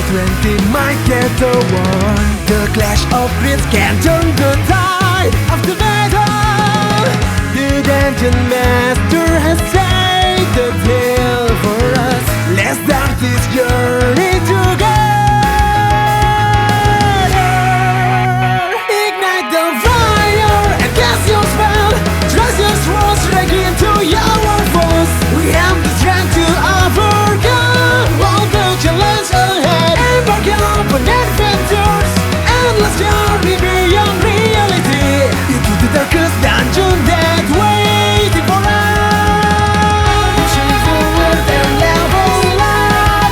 20 might get the one. The clash of grids can turn the tide of the battle. The dungeon master has saved the tale for us. Let's start this journey together. Ignite the fire and cast your spell. Trust your swords straight into your foes. We have the strength to overcome all the challenge ahead. Embark on adventures, endless journey beyond reality, into the darkest dungeon that waiting for us. Pushing forward and level up.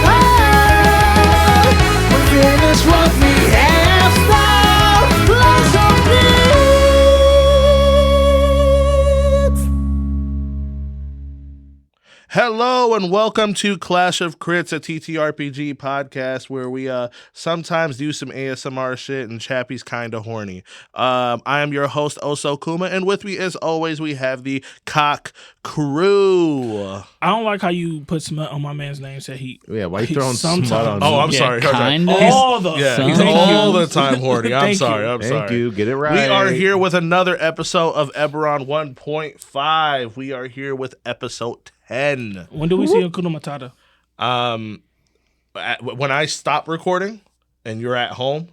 We finish what we have started. Lots of Hello and welcome to Clash of Crits, a TTRPG podcast where we sometimes do some ASMR shit and Chappie's kinda horny. I am your host Oso Kuma, and with me as always we have the Cock Crew. I don't like how you put smut on my man's name. Said he. Yeah, why you throwing smut on Oh, me? I'm sorry. Kind Okay. of. All the He's all the time horny. I'm Thank sorry. you. I'm Thank sorry. you. Get it right. We are here with another episode of Eberron 1.5. We are here with episode 10. When do we see Hakuna Matata? When I stop recording and you're at home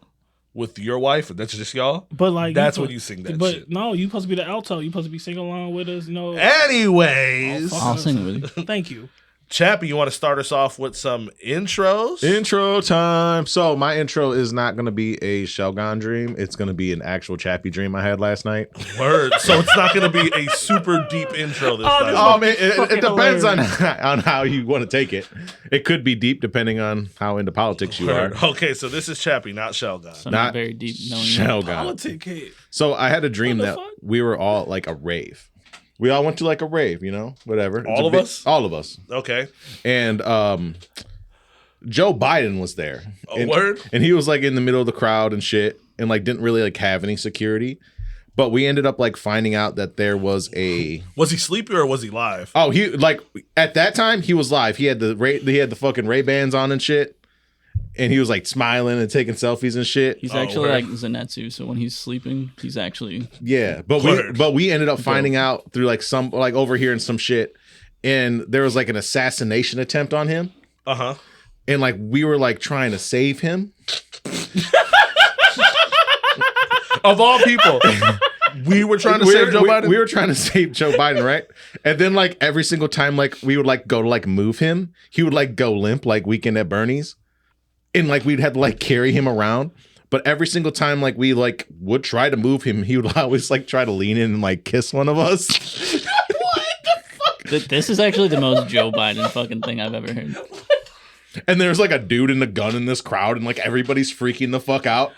with your wife, and that's just y'all, But like that's when you sing that But shit. no, you supposed to be the alto. You supposed to be singing along with us. You know. Anyways, Oh, fuck I'll us. sing with you. Thank you. Chappie, you want to start us off with some intros? Intro time. So my intro is not going to be a Shelgon dream. It's going to be an actual Chappie dream I had last night. Word. So it's not going to be a super deep intro this time. Oh man, it fucking depends on hilarious. how you want to take it. It could be deep depending on how into politics you are. Word. Okay, so this is Chappie, not Shelgon. So Not not very deep knowing. Shelgon. Politic head. So I had a dream What the that fuck? we were all like a rave. We all went to like a rave, you know, whatever. It's All a of big- us? All of us. Okay. And Joe Biden was there. A word? And he was like in the middle of the crowd and shit, and like didn't really like have any security. But we ended up like finding out that there was a Was he sleepy or was he live? he like at that time he was live. He had the fucking Ray-Bans on and shit. And he was like smiling and taking selfies and shit. He's Oh, actually word. like Zenetsu, so when he's sleeping, he's actually Yeah, but Word. we ended up finding out through like some like overhearing some shit, and there was like an assassination attempt on him, Uh-huh. and like we were like trying to save him. Of all people, we were trying to save Joe Biden? We were trying to save Joe Biden, right? And then like every single time like we would like go to like move him, he would like go limp like Weekend at Bernie's, and like we'd have to like carry him around. But every single time like we like would try to move him, he would always like try to lean in and like kiss one of us. This is actually the most Joe Biden fucking thing I've ever heard. And there's like a dude in a gun in this crowd, and like everybody's freaking the fuck out.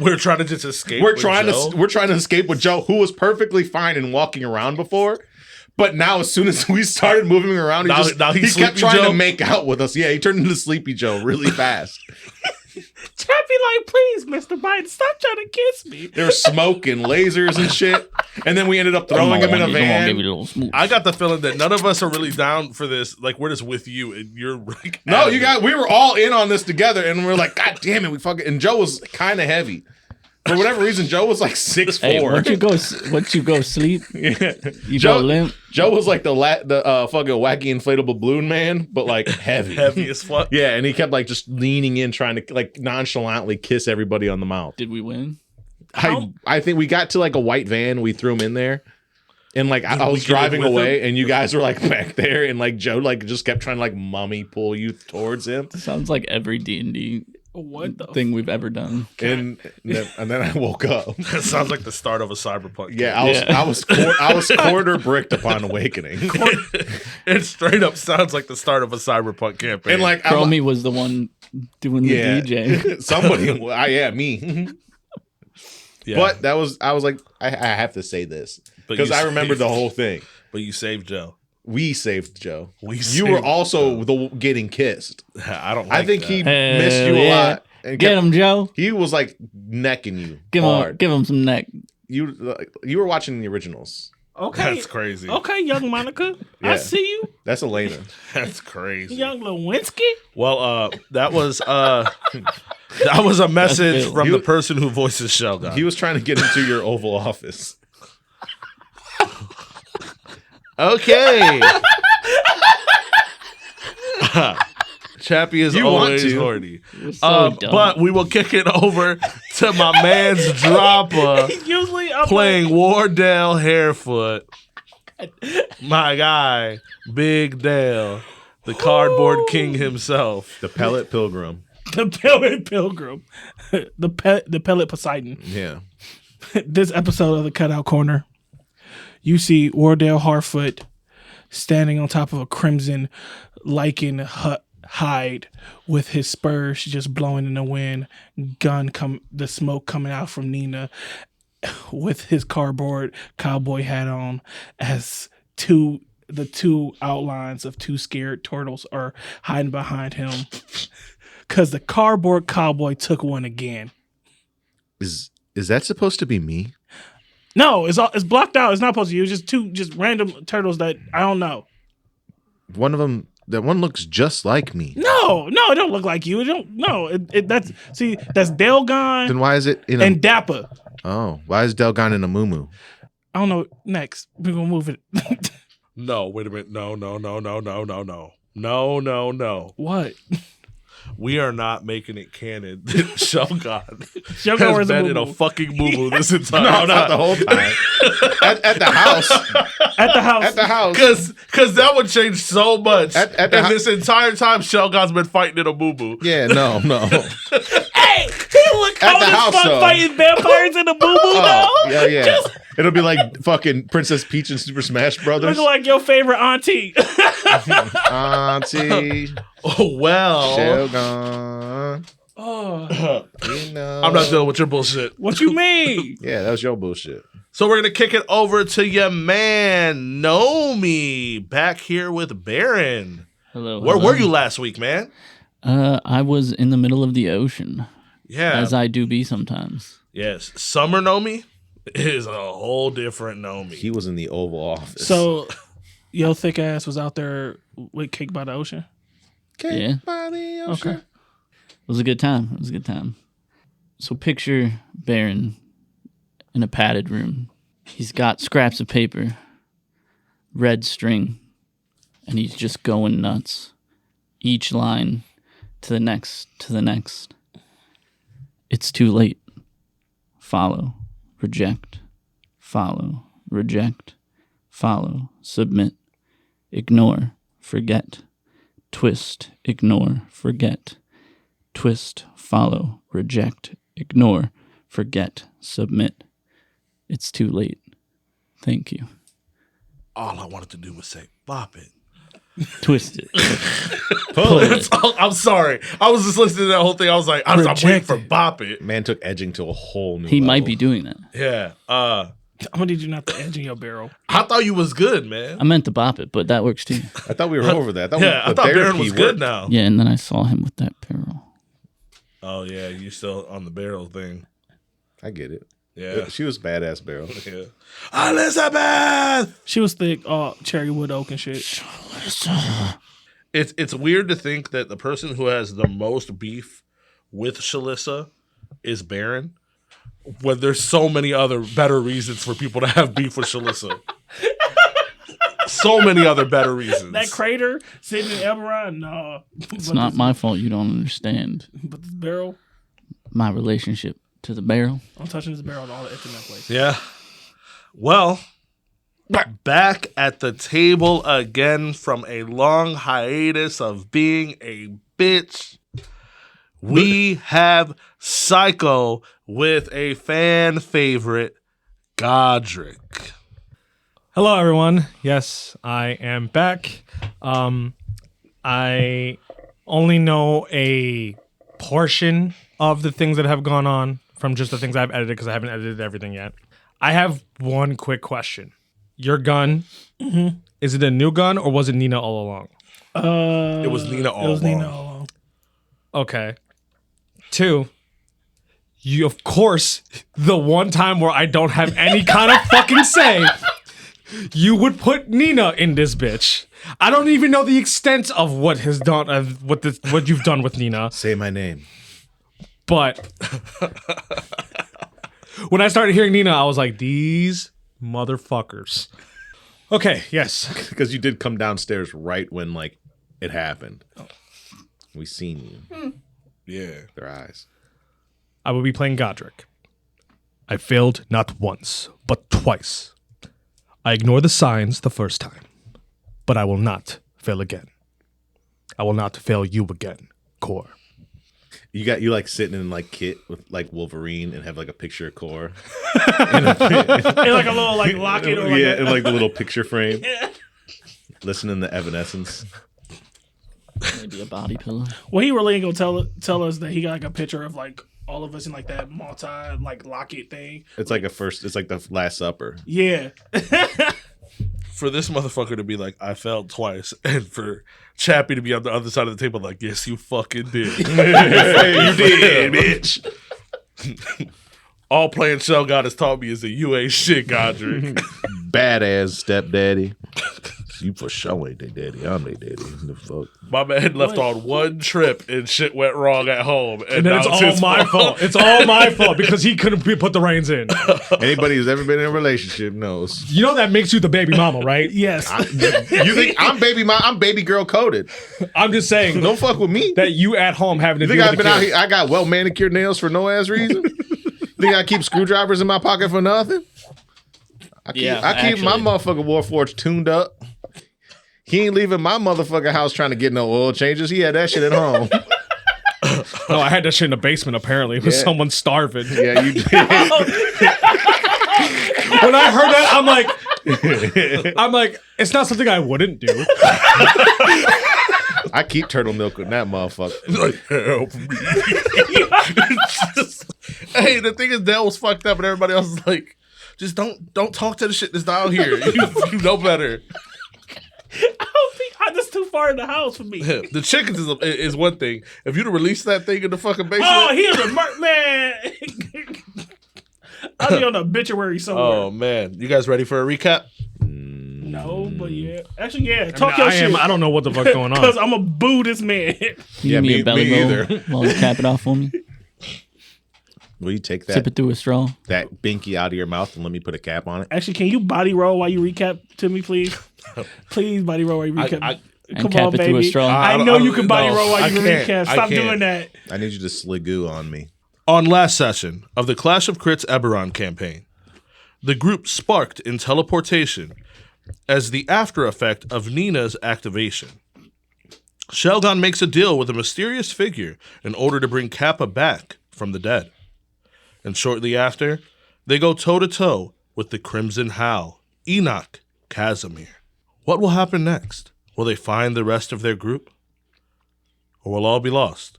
We're trying to just escape. We're with trying Joe. to escape with Joe, who was perfectly fine and walking around before. But now, as soon as we started moving him around, Now he he's kept Sleepy trying Joe? to make out with us. Yeah, he turned into Sleepy Joe really fast. Chappie, like, please, Mr. Biden, stop trying to kiss me. There was smoke and lasers and shit. And then we ended up throwing him in a Give you a van. little smooth. I got the feeling that none of us are really down for this. Like, we're just with you, and you're like, No, adamant. we were all in on this together, and we were like, God damn it, we fucking. And Joe was kind of heavy. For whatever reason, Joe was like 6'4". Hey, once you go sleep, Yeah. you Joe- go limp. Joe was like the fucking wacky inflatable balloon man, but like heavy. heavy as fuck. Yeah, and he kept like just leaning in, trying to like nonchalantly kiss everybody on the mouth. Did we win? I think we got to like a white van. We threw him in there, and like I was we get driving with away, him? and you guys were like back there, and like Joe like just kept trying to like mummy pull you towards him, Sounds like every D&D What the thing we've ever done. and then I woke up. That sounds like the start of a cyberpunk. Yeah, game. I was quarter bricked upon awakening, It straight up sounds like the start of a cyberpunk campaign. and like I'm Chromie was the one doing the Yeah. DJ. somebody, me. yeah. But I was like, I have to say this But because you I remembered the saved- whole thing. But you saved Joe. We saved Joe. We You were saved also the getting kissed. I don't. Like I think that. he Hell missed you a yeah. lot. And Get kept- him, Joe. He was like necking you Give hard. him some neck. You were watching the originals. Okay. That's crazy. Okay, young Monica. I Yeah. see you. That's Elena. That's crazy. Young Lewinsky. Well, that was a message Bill. from You- the person who voices Sheldon. He was trying to get into your Oval Office. Okay. Chappie is You want always to. horny. You're so dumb. But we will kick it over to my man's Dropper Usually I'm playing Wardell Harefoot. My guy, Big Dale, the cardboard king himself. The Pellet Pilgrim. the pellet pilgrim, the pellet Poseidon. Yeah. This episode of the Cutout Corner, you see Wardell Harfoot standing on top of a crimson lichen hide with his spurs just blowing in the wind, the smoke coming out from Nina with his cardboard cowboy hat on as the two outlines of two scared turtles are hiding behind him because the cardboard cowboy took one again. Is that supposed to be me? No, it's blocked out. It's not supposed to use just two random turtles that I don't know. One of them, that one looks just like me. No, it don't look like you. It don't. No, that's Delgon Then why is it in a... and Dapper. Oh, why is Delgon in a muumuu? I don't know. Next, we're gonna move it. No, wait a minute. No. What? We are not making it canon that Shogun Shogun has wears a been in a muumuu. fucking boo this entire No, time. not the whole time. at the house. At the house. At the house. Because that would change so much. At the and hou- this entire time, Shogun's been fighting in a boo. Yeah, no. Hey, he look At cold the as house, fuck though. fighting vampires in the boo boo Oh, though. yeah. It'll be like fucking Princess Peach and Super Smash Brothers. Looking like your favorite auntie. Auntie, Oh, well. Shogun, Oh, you know. I'm not dealing with your bullshit. what you mean? Yeah, that was your bullshit. So we're going to kick it over to your man, Nomi, back here with Baron. Hello. Where hello. were you last week, man? I was in the middle of the ocean, Yeah. as I do be sometimes. Yes. Summer Nomi is a whole different Nomi. He was in the Oval Office. So, your thick ass was out there with Cake by the Ocean? Yeah. By the ocean. Okay. It was a good time. So picture Baron in a padded room. He's got scraps of paper, red string, and he's just going nuts. Each line to the next, to the next. It's too late. Follow, reject, follow, reject, follow, submit, ignore, forget, twist, ignore, forget, twist, follow, reject, ignore, forget, submit. It's too late. Thank you. All I wanted to do was say, bop it. Twist it. Pull it. That's all- I'm sorry. I was just listening to that whole thing. I was like, I'm waiting Reject for it. bop it. Man took edging to a whole new He level. might be doing that. Yeah. I'm gonna need you not to edge in your barrel. I thought you was good, man. I meant to bop it, but that works too. I thought we were over that. Yeah, I thought Baron was good now. Yeah, and then I saw him with that barrel. Oh, yeah. You still on the barrel thing. I get it. Yeah. She was badass barrel. Yeah. Elizabeth! She was thick, cherry wood oak and shit. It's weird to think that the person who has the most beef with Shalissa is Baron, when there's so many other better reasons for people to have beef with Shalissa. So many other better reasons. That crater sitting in Eberron, no. It's not my fault you don't understand But this barrel, my relationship to the barrel. I'm touching this barrel in all the intimate places. Yeah. Well, back at the table again from a long hiatus of being a bitch. We have Psycho with a fan favorite, Godric. Hello, everyone. Yes, I am back. I only know a portion of the things that have gone on from just the things I've edited because I haven't edited everything yet. I have one quick question. Your gun, is it a new gun or was it Nina all along? It was Nina all along. along. Okay. 2, you, of course, the one time where I don't have any kind of fucking say, you would put Nina in this bitch. I don't even know the extent of what has done, what you've done with Nina. Say my name. But when I started hearing Nina, I was like, these motherfuckers. Okay, yes. Because you did come downstairs right when like it happened. We seen you. Yeah. Their eyes. I will be playing Godric. I failed not once, but twice. I ignored the signs the first time, but I will not fail again. I will not fail you again, Core. You like sitting in like kit with like Wolverine and have like a picture of Core. And like a little like locket or like Yeah, and like the little picture frame. Listening to Evanescence. Maybe a body pillow. Well, he really ain't gonna tell us that he got like a picture of like all of us in like that multi like locket thing. It's like it's like the Last Supper. Yeah. For this motherfucker to be like, I failed twice, and for Chappie to be on the other side of the table like, yes, you fucking did. Hey, you did, bitch. All playing Shell God has taught me is that you ain't shit, Godric. Badass stepdaddy. You for sure ain't their daddy. I'm their daddy. The fuck. My man left on one trip and shit went wrong at home. And then now it's all his my fault. It's all my fault because he couldn't put the reins in. Anybody who's ever been in a relationship knows. You know that makes you the baby mama, right? Yes. You think I'm baby girl coded? I'm just saying Don't fuck with me. that you at home having to You think deal I've with been the out kid. here? I got well manicured nails for no ass reason. Think I keep screwdrivers in my pocket for nothing? I keep my actually. motherfucking Warforged tuned up. He ain't leaving my motherfucking house trying to get no oil changes. He had that shit at home. No, I had that shit in the basement apparently with Yeah. someone starving. Yeah, you did. When I heard that, I'm like, it's not something I wouldn't do. I keep turtle milk with that motherfucker. like, help me. Hey, the thing is, Dell was fucked up, and everybody else is like, just don't talk to the shit that's down here. You know better. I don't think that's too far in the house for me. The chickens is one thing. If you'd have released that thing in the fucking basement, Oh, he is a man. I'll be on the obituary somewhere. oh man, you guys ready for a recap? No, but yeah. Actually, yeah. Talk your I shit. don't know what the fuck's going Because on. I'm a boo this man. You Yeah, give me me- a belly me roll either. while you cap it off for me. Will you take Sip it through a straw. that binky out of your mouth and let me put a cap on it? Actually, can you body roll while you recap to me, please? Please body roll while you recap. And Come cap on, it through a baby. straw. I know you can body no, roll while I you can't. recap. I Stop can't. doing that. I need you to sligoo on me. On last session of the Clash of Crits Eberron campaign, the group sparked in teleportation as the after effect of Nina's activation. Shelgon makes a deal with a mysterious figure in order to bring Kappa back from the dead. And shortly after, they go toe-to-toe with the Crimson Howl, Enoch, Casimir. What will happen next? Will they find the rest of their group? Or will all be lost?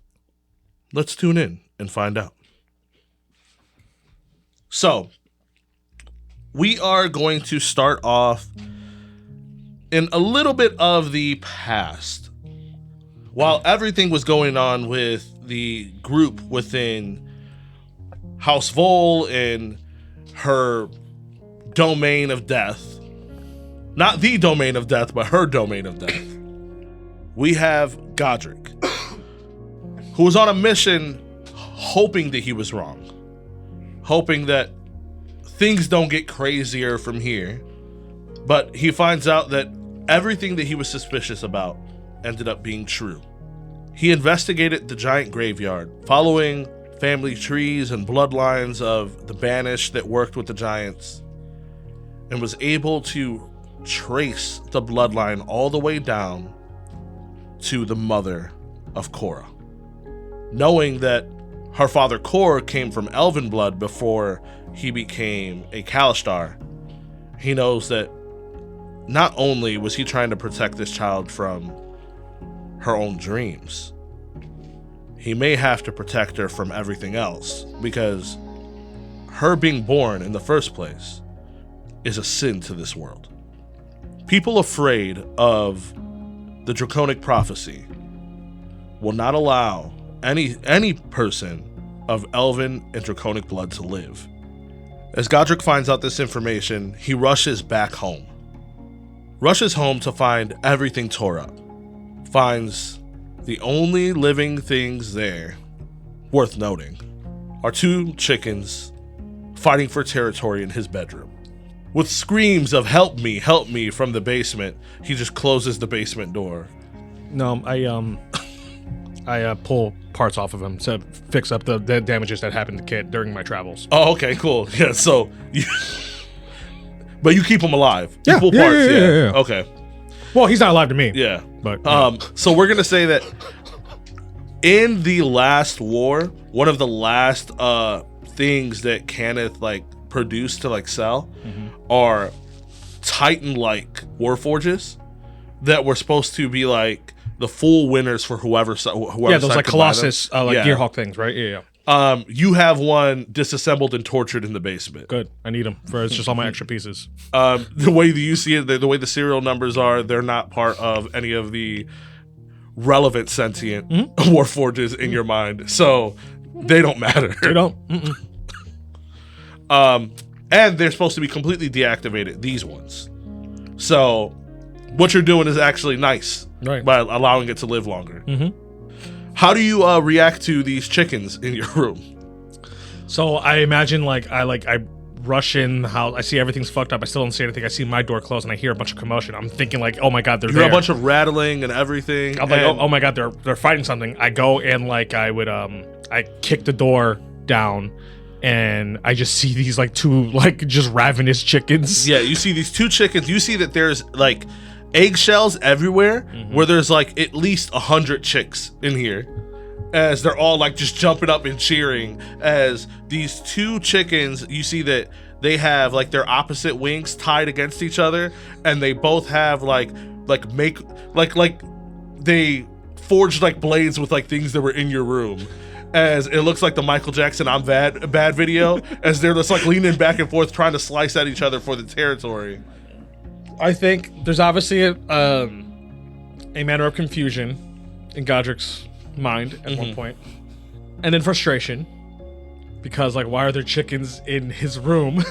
Let's tune in and find out. So, we are going to start off in a little bit of the past. While everything was going on with the group within House Vol and her domain of death, not the domain of death, but her domain of death, we have Godric, who was on a mission hoping that he was wrong, hoping that things don't get crazier from here, but he finds out that everything that he was suspicious about ended up being true. He investigated the giant graveyard, following family trees and bloodlines of the banished that worked with the giants, and was able to trace the bloodline all the way down to the mother of Korra. Knowing that her father Korra came from elven blood before he became a Kalishtar, he knows that not only was he trying to protect this child from her own dreams, he may have to protect her from everything else, because her being born in the first place is a sin to this world. People afraid of the draconic prophecy will not allow any person of elven and draconic blood to live. As Godric finds out this information, he rushes back home, rushes home to find everything tore up. Finds the only living things there, worth noting, are 2 chickens fighting for territory in his bedroom. With screams of help me from the basement, he just closes the basement door. No, I pull parts off of him to fix up the damages that happened to Kit during my travels. Oh, okay, cool. Yeah, so but you keep him alive. You pull parts. Yeah. Okay. Well, he's not alive to me. Yeah. But so we're gonna say that in the last war, one of the last things that Kenneth like produced to like sell are Titan-like warforges that were supposed to be like the full winners for whoever those like could buy them. Colossus, like Gearhawk things, right? Yeah. You have one disassembled and tortured in the basement. Good. I need them for it's just all my extra pieces. The way that you see it, the way the serial numbers are, they're not part of any of the relevant sentient warforges in your mind, so they don't matter. They don't. And they're supposed to be completely deactivated. These ones. So what you're doing is actually nice, Right. by allowing it to live longer. How do you react to these chickens in your room? So I imagine I rush in the house. I see everything's fucked up. I still don't see anything. I see my door closed and I hear a bunch of commotion. I'm thinking like, oh my god, they're You hear there. a bunch of rattling and everything. I'm like, and oh my god, they're fighting something. I go and like I kick the door down, and I just see these like 2 like just ravenous chickens. Yeah, you see these 2 chickens. You see that there's like eggshells everywhere, where there's like at least 100 chicks in here, as they're all like just jumping up and cheering. As these 2 chickens, you see that they have like their opposite wings tied against each other, and they both have like they forged like blades with like things that were in your room. As it looks like the Michael Jackson "I'm bad" video, as they're just like leaning back and forth trying to slice at each other for the territory. I think there's obviously a manner of confusion in Godric's mind at one point, and then frustration because like, why are there chickens in his room?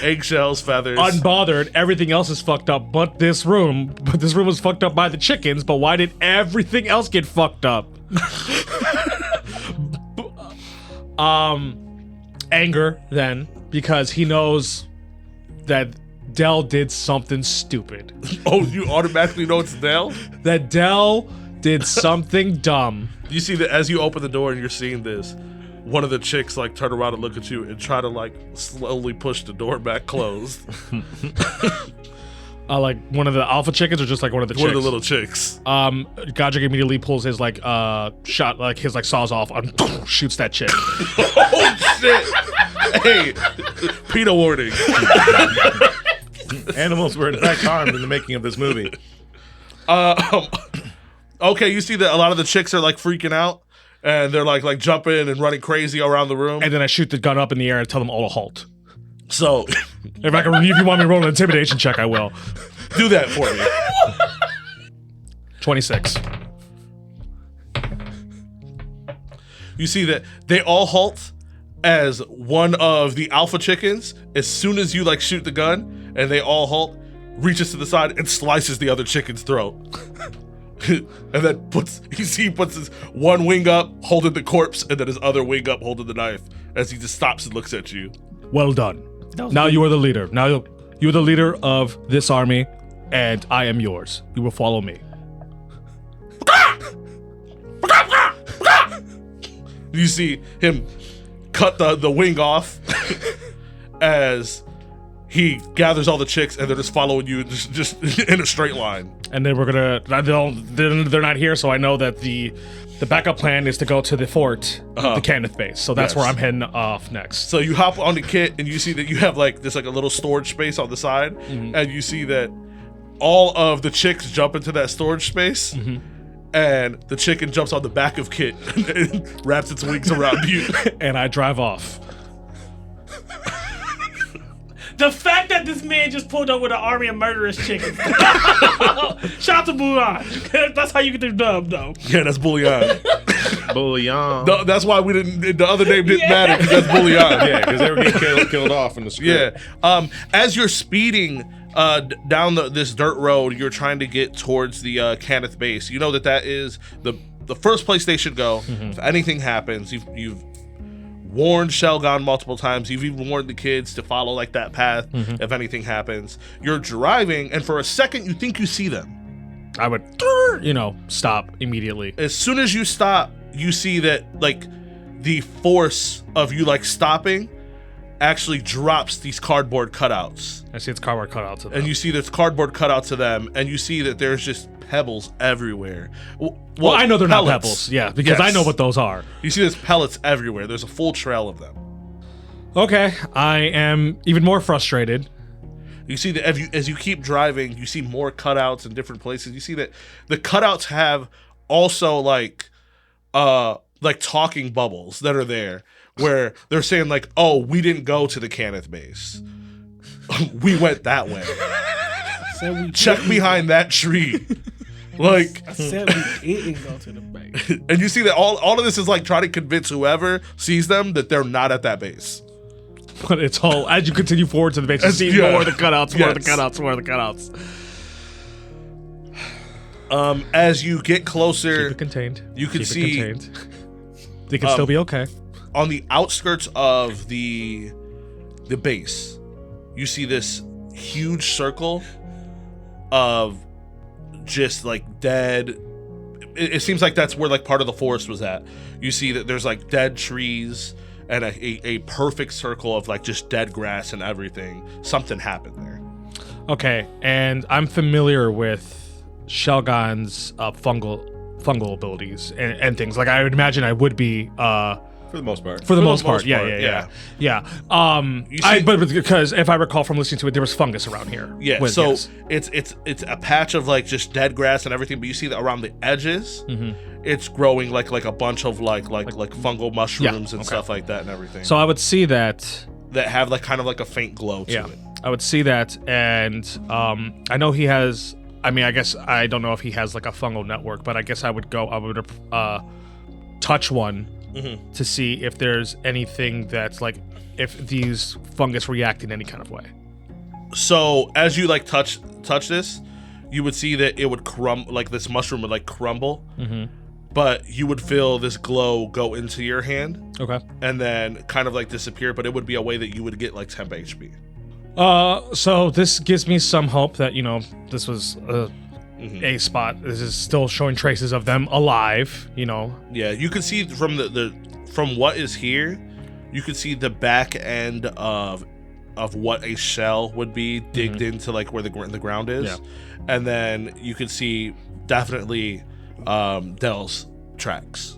Eggshells, feathers. Unbothered, everything else is fucked up, but this room was fucked up by the chickens. But why did everything else get fucked up? Anger then, because he knows that Dell did something stupid. Oh, you automatically know it's Dell? That Dell did something dumb. You see that as you open the door and you're seeing this, one of the chicks like turn around and look at you and try to like slowly push the door back closed. Like one of the alpha chickens, or just like one of the One chicks? of the little chicks. Godric immediately pulls his like shot, like his like saws off and shoots that chick. Oh shit! Hey, PETA warning. Animals were in fact harmed in the making of this movie. Okay, you see that a lot of the chicks are like freaking out, and they're like jumping and running crazy around the room. And then I shoot the gun up in the air and tell them all to halt. So, If you want me to roll an intimidation check, I will. do that for me. 26. You see that they all halt as one of the alpha chickens, as soon as you like shoot the gun and they all halt, reaches to the side and slices the other chicken's throat. And then he puts his one wing up holding the corpse, and then his other wing up holding the knife, as he just stops and looks at you. Well done. Now you are the leader. Now you're the leader of this army, and I am yours. You will follow me. You see him cut the wing off as he gathers all the chicks, and they're just following you just in a straight line. And then they're not here, so I know that the backup plan is to go to the fort, the Kenneth base. So that's Yes. where I'm heading off next. So you hop on the kit, and you see that you have like a little storage space on the side, and you see that all of the chicks jump into that storage space, and the chicken jumps on the back of Kit and wraps its wings around you. And I drive off. The fact that this man just pulled up with an army of murderous chickens. Shout out to Mulan. That's how you get the dub, though. Yeah, that's Bullion. Bullion. That's why we didn't. The other name didn't matter, because that's Bullion. Yeah, because they were getting killed off in the script. Yeah. As you're speeding down this dirt road, you're trying to get towards the Kenneth base. You know that is the first place they should go. If anything happens, you've warned Shelgon multiple times. You've even warned the kids to follow like that path if anything happens. You're driving, and for a second, you think you see them. I would, stop immediately. As soon as you stop, you see that like the force of you like stopping actually drops these cardboard cutouts. I see it's cardboard cutouts of them. And you see there's cardboard cutouts of them, and you see that there's just pebbles everywhere. Well, I know they're not pebbles, because I know what those are. You see there's pellets everywhere. There's a full trail of them. Okay, I am even more frustrated. You see that as you keep driving, you see more cutouts in different places. You see that the cutouts have also like talking bubbles that are there, where they're saying like, "Oh, we didn't go to the Kenneth base. We went that way. Check behind that tree." Like I said, we didn't go to the base. And you see that all of this is like trying to convince whoever sees them that they're not at that base. But it's all, as you continue forward to the base, you see more of the cutouts, more of the cutouts, more of the cutouts. As you get closer, Keep it contained. You can Keep see it contained. They can still be okay. on the outskirts of the base. You see this huge circle of just like dead. It seems like that's where like part of the forest was at. You see that there's like dead trees and a perfect circle of like just dead grass and everything. Something happened there. Okay, and I'm familiar with Shelgon's fungal abilities and things. Like I would imagine I would be For the most part. for the most part. Yeah. But because if I recall from listening to it, there was fungus around here. Yeah, Yes. it's a patch of like just dead grass and everything, but you see that around the edges, it's growing like a bunch of like fungal mushrooms and stuff like that and everything. So I would see that. That have like kind of like a faint glow to it. I would see that, and I know he has. I mean, I guess I don't know if he has like a fungal network, but I guess I would touch one to see if there's anything that's like if these fungus react in any kind of way. So as you like touch this, you would see that it would crumble, like this mushroom would like crumble, but you would feel this glow go into your hand. Okay. And then kind of like disappear, but it would be a way that you would get like temp HP. So this gives me some hope that, this was a spot. This is still showing traces of them alive, Yeah, you can see from from what is here, you can see the back end of what a shell would be digged into like where the ground is. Yeah. And then you can see definitely Dell's tracks.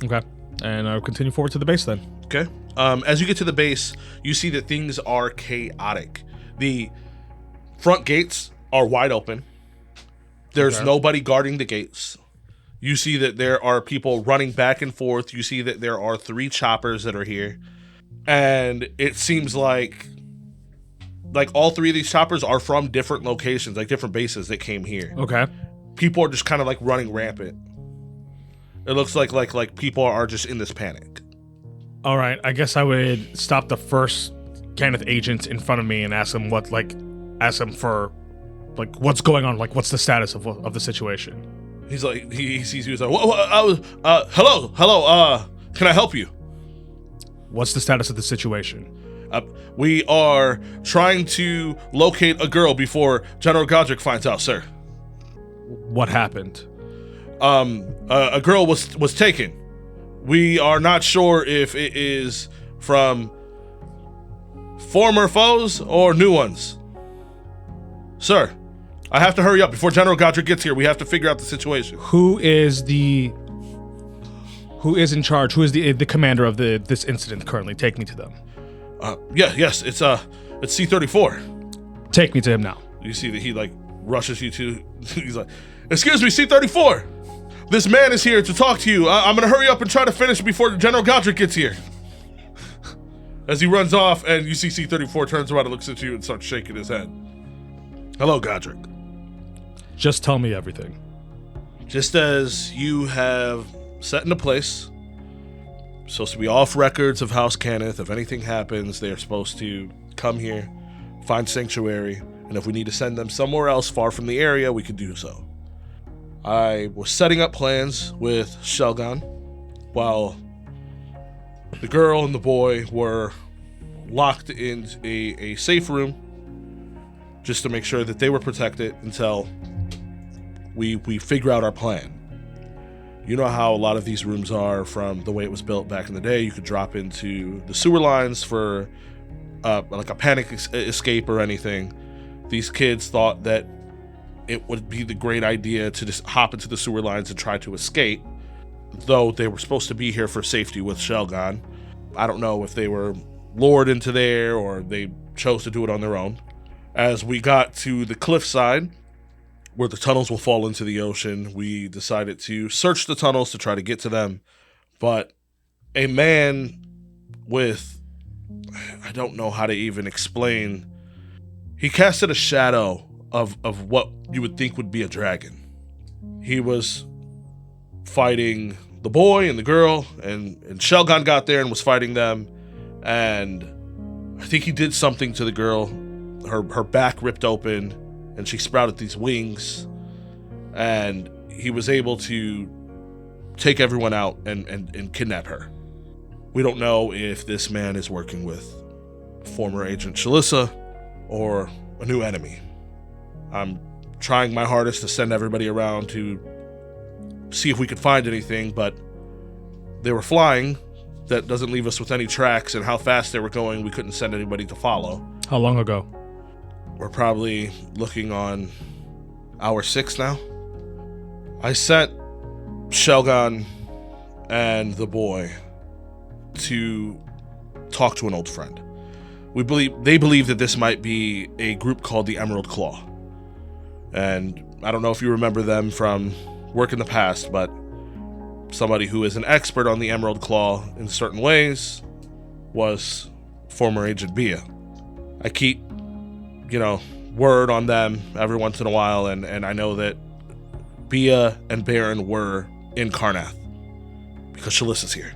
Okay. And I'll continue forward to the base then. Okay. As you get to the base, you see that things are chaotic. The front gates are wide open. There's nobody guarding the gates. You see that there are people running back and forth. You see that there are 3 choppers that are here. And it seems like all 3 of these choppers are from different locations, like different bases that came here. Okay. People are just kind of like running rampant. It looks like people are just in this panic. All right. I guess I would stop the first Kenneth agent in front of me and ask him for what's going on, like what's the status of the situation. He's like, he sees you. He's like, hello, can I help you? What's the status of the situation? We are trying to locate a girl before General Godric finds out, sir. What happened? A girl was taken. We are not sure if it is from former foes or new ones. Sir, I have to hurry up before General Godric gets here. We have to figure out the situation. Who is in charge? Who is the commander of this incident currently? Take me to them. Yes, it's C-34. Take me to him now. You see that he like rushes you to. He's like, "Excuse me, C-34. This man is here to talk to you. I'm gonna hurry up and try to finish before General Godric gets here." As he runs off, and you see C-34 turns around and looks at you and starts shaking his head. "Hello, Godric. Just tell me everything." Just as you have set into place, supposed to be off records of House Kenneth. If anything happens, they are supposed to come here, find sanctuary, And if we need to send them somewhere else far from the area, we could do so. I was setting up plans with Shelgon while the girl and the boy were locked in a safe room just to make sure that they were protected until we figure out our plan. You know how a lot of these rooms are from the way it was built back in the day. You could drop into the sewer lines for like a panic escape or anything. These kids thought that it would be the great idea to just hop into the sewer lines and try to escape, though they were supposed to be here for safety with Shelgon. I don't know if they were lured into there or they chose to do it on their own. As we got to the cliffside, where the tunnels will fall into the ocean, we decided to search the tunnels to try to get to them. But a man with, I don't know how to even explain, he casted a shadow of what you would think would be a dragon. He was fighting the boy and the girl, and Shelgon got there and was fighting them. And I think he did something to the girl. Her back ripped open, and she sprouted these wings, and he was able to take everyone out and kidnap her. We don't know if this man is working with former Agent Shalissa or a new enemy. I'm trying my hardest to send everybody around to see if we could find anything, but they were flying. That doesn't leave us with any tracks, and how fast they were going, we couldn't send anybody to follow. How long ago? We're probably looking on hour 6 now. I sent Shelgon and the boy to talk to an old friend. They believe that this might be a group called the Emerald Claw. And I don't know if you remember them from work in the past, but somebody who is an expert on the Emerald Claw in certain ways was former Agent Bia. I keep, word on them every once in a while, and I know that Bia and Baron were in Karnath because Shalissa's here.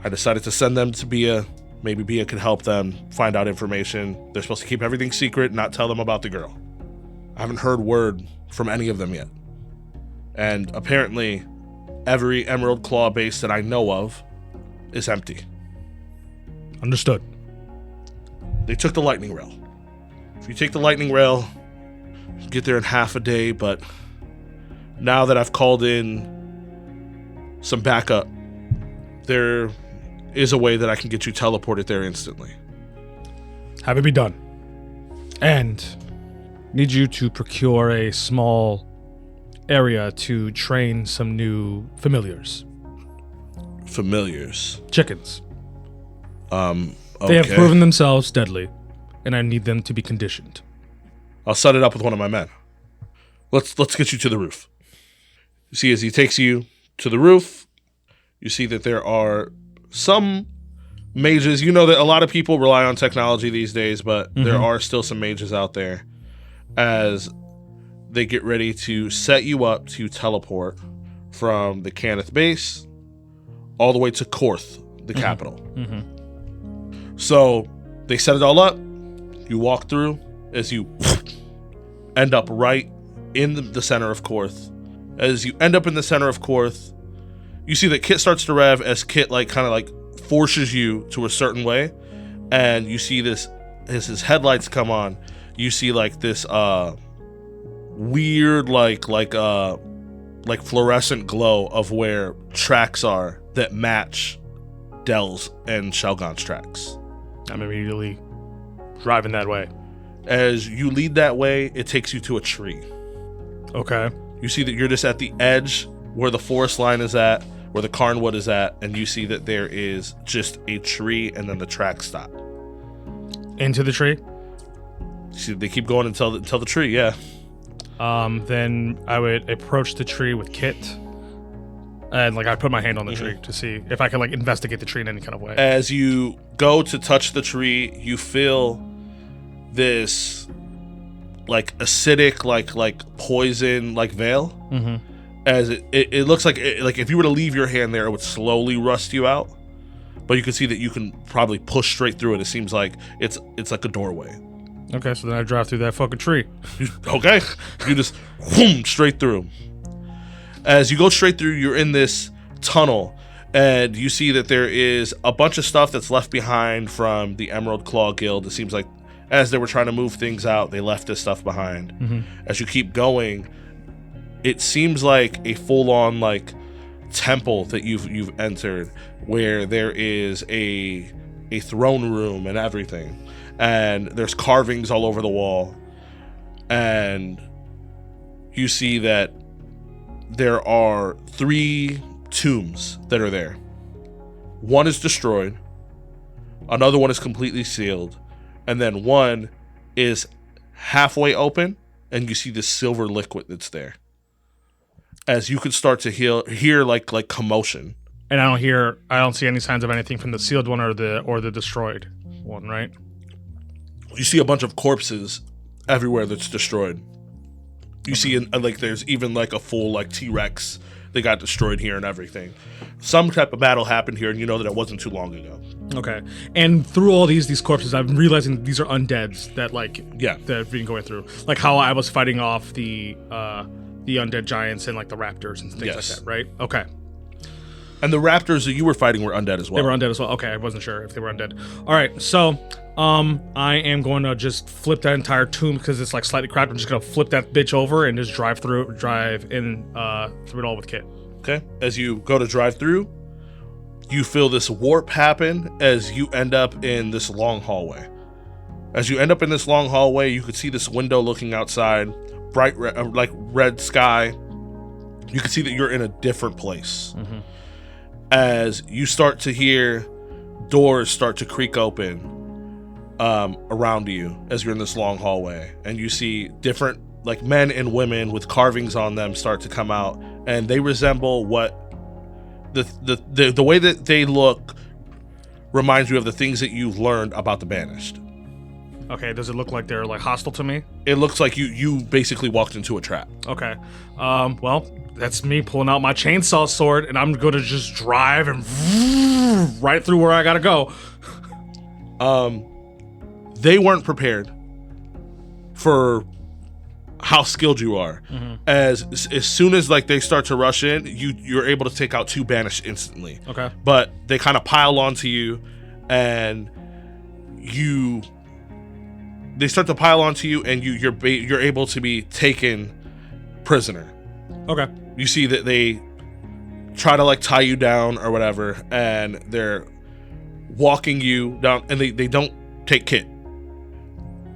I decided to send them to Bia. Maybe Bia could help them find out information. They're supposed to keep everything secret, not tell them about the girl. I haven't heard word from any of them yet. And apparently, every Emerald Claw base that I know of is empty. Understood. They took the lightning rail. If you take the lightning rail, you get there in half a day, but now that I've called in some backup, there is a way that I can get you teleported there instantly. Have it be done. And need you to procure a small area to train some new familiars. Familiars? Chickens. Okay. They have proven themselves deadly, and I need them to be conditioned. I'll set it up with one of my men. Let's get you to the roof. You see, as he takes you to the roof, you see that there are some mages. You know that a lot of people rely on technology these days, but there are still some mages out there. As they get ready to set you up to teleport from the Cannith base all the way to Korth, the capital. So they set it all up. You walk through as you end up right in the center of Korth. As you end up in the center of Korth, you see that Kit starts to rev as Kit kind of forces you to a certain way, and you see this as his headlights come on. You see this weird fluorescent glow of where tracks are that match Dell's and Shelgon's tracks. I'm immediately driving that way. As you lead that way, it takes you to a tree. Okay. You see that you're just at the edge where the forest line is at, where the Carnwood is at, and you see that there is just a tree and then the tracks stop. Into the tree? See, they keep going until the tree, yeah. Then I would approach the tree with Kit, and I put my hand on the tree to see if I can investigate the tree in any kind of way. As you go to touch the tree, you feel this acidic, poison veil. As it looks like if you were to leave your hand there, it would slowly rust you out. But you can see that you can probably push straight through it. It seems like it's like a doorway. Okay, so then I drive through that fucking tree. Okay. You just whoom, straight through. As you go straight through, you're in this tunnel, and you see that there is a bunch of stuff that's left behind from the Emerald Claw Guild. It seems like as they were trying to move things out, they left this stuff behind. Mm-hmm. As you keep going, it seems like a full-on like temple that you've entered, where there is a throne room and everything, and there's carvings all over the wall, and you see that there are 3 tombs that are there. One is destroyed, another one is completely sealed, and then one is halfway open, and you see this silver liquid that's there. As you could start to hear like commotion. And I don't see any signs of anything from the sealed one or the destroyed one, right? You see a bunch of corpses everywhere that's destroyed. You see, like, there's even like a full like T-Rex that got destroyed here and everything. Some type of battle happened here, and you know that it wasn't too long ago. Okay. And through all these corpses, I'm realizing these are undeads that that have been going through. Like how I was fighting off the undead giants and like the raptors and things like that, right? Okay. And the raptors that you were fighting were undead as well. They were undead as well. Okay, I wasn't sure if they were undead. All right, so I am going to just flip that entire tomb because it's like slightly cracked. I'm just gonna flip that bitch over and just drive in through it all with Kit. Okay. As you go to drive through, you feel this warp happen as you end up in this long hallway. As you end up in this long hallway, you could see this window looking outside, bright red sky. You can see that you're in a different place. Mm-hmm. As you start to hear doors start to creak open around you as you're in this long hallway, and you see different like men and women with carvings on them start to come out, and they resemble what the way that they look reminds you of the things that you've learned about the Banished. Okay, does it look like they're like hostile to me? It looks like you basically walked into a trap. Okay. Well, that's me pulling out my chainsaw sword, and I'm gonna just drive and right through where I gotta go. They weren't prepared for how skilled you are. Mm-hmm. As soon as like they start to rush in, you're able to take out 2 Banished instantly. Okay. But they kind of pile onto you, and they start to pile onto you, and you're able to be taken prisoner. Okay. You see that they try to like tie you down or whatever, and they're walking you down, and they don't take Kit.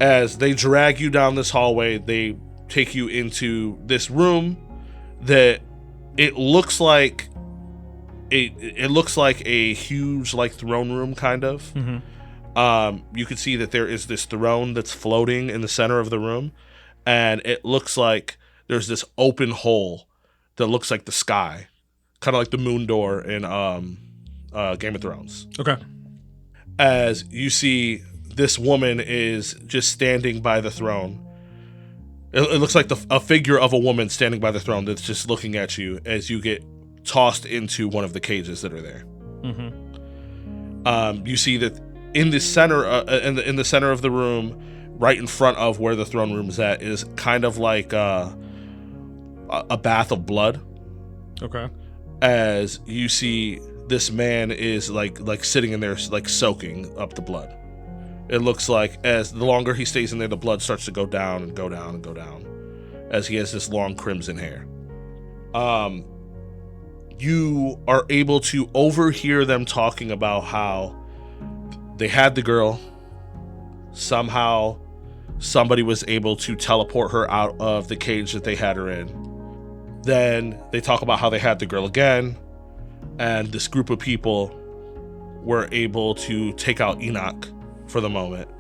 As they drag you down this hallway, they take you into this room that it looks like a huge like throne room kind of. Mm-hmm. You can see that there is this throne that's floating in the center of the room, and it looks like there's this open hole that looks like the sky, kind of like the moon door in Game of Thrones. Okay. As you see, this woman is just standing by the throne. It looks like a figure of a woman standing by the throne that's just looking at you as you get tossed into one of the cages that are there. Mm-hmm. You see that in the center, in the center of the room, right in front of where the throne room is at, is kind of like a bath of blood. Okay. As you see, this man is like sitting in there, like soaking up the blood. It looks like as the longer he stays in there, the blood starts to go down and go down and go down, as he has this long crimson hair. You are able to overhear them talking about how they had the girl. Somehow, somebody was able to teleport her out of the cage that they had her in. Then they talk about how they had the girl again, and this group of people were able to take out Enoch for the moment,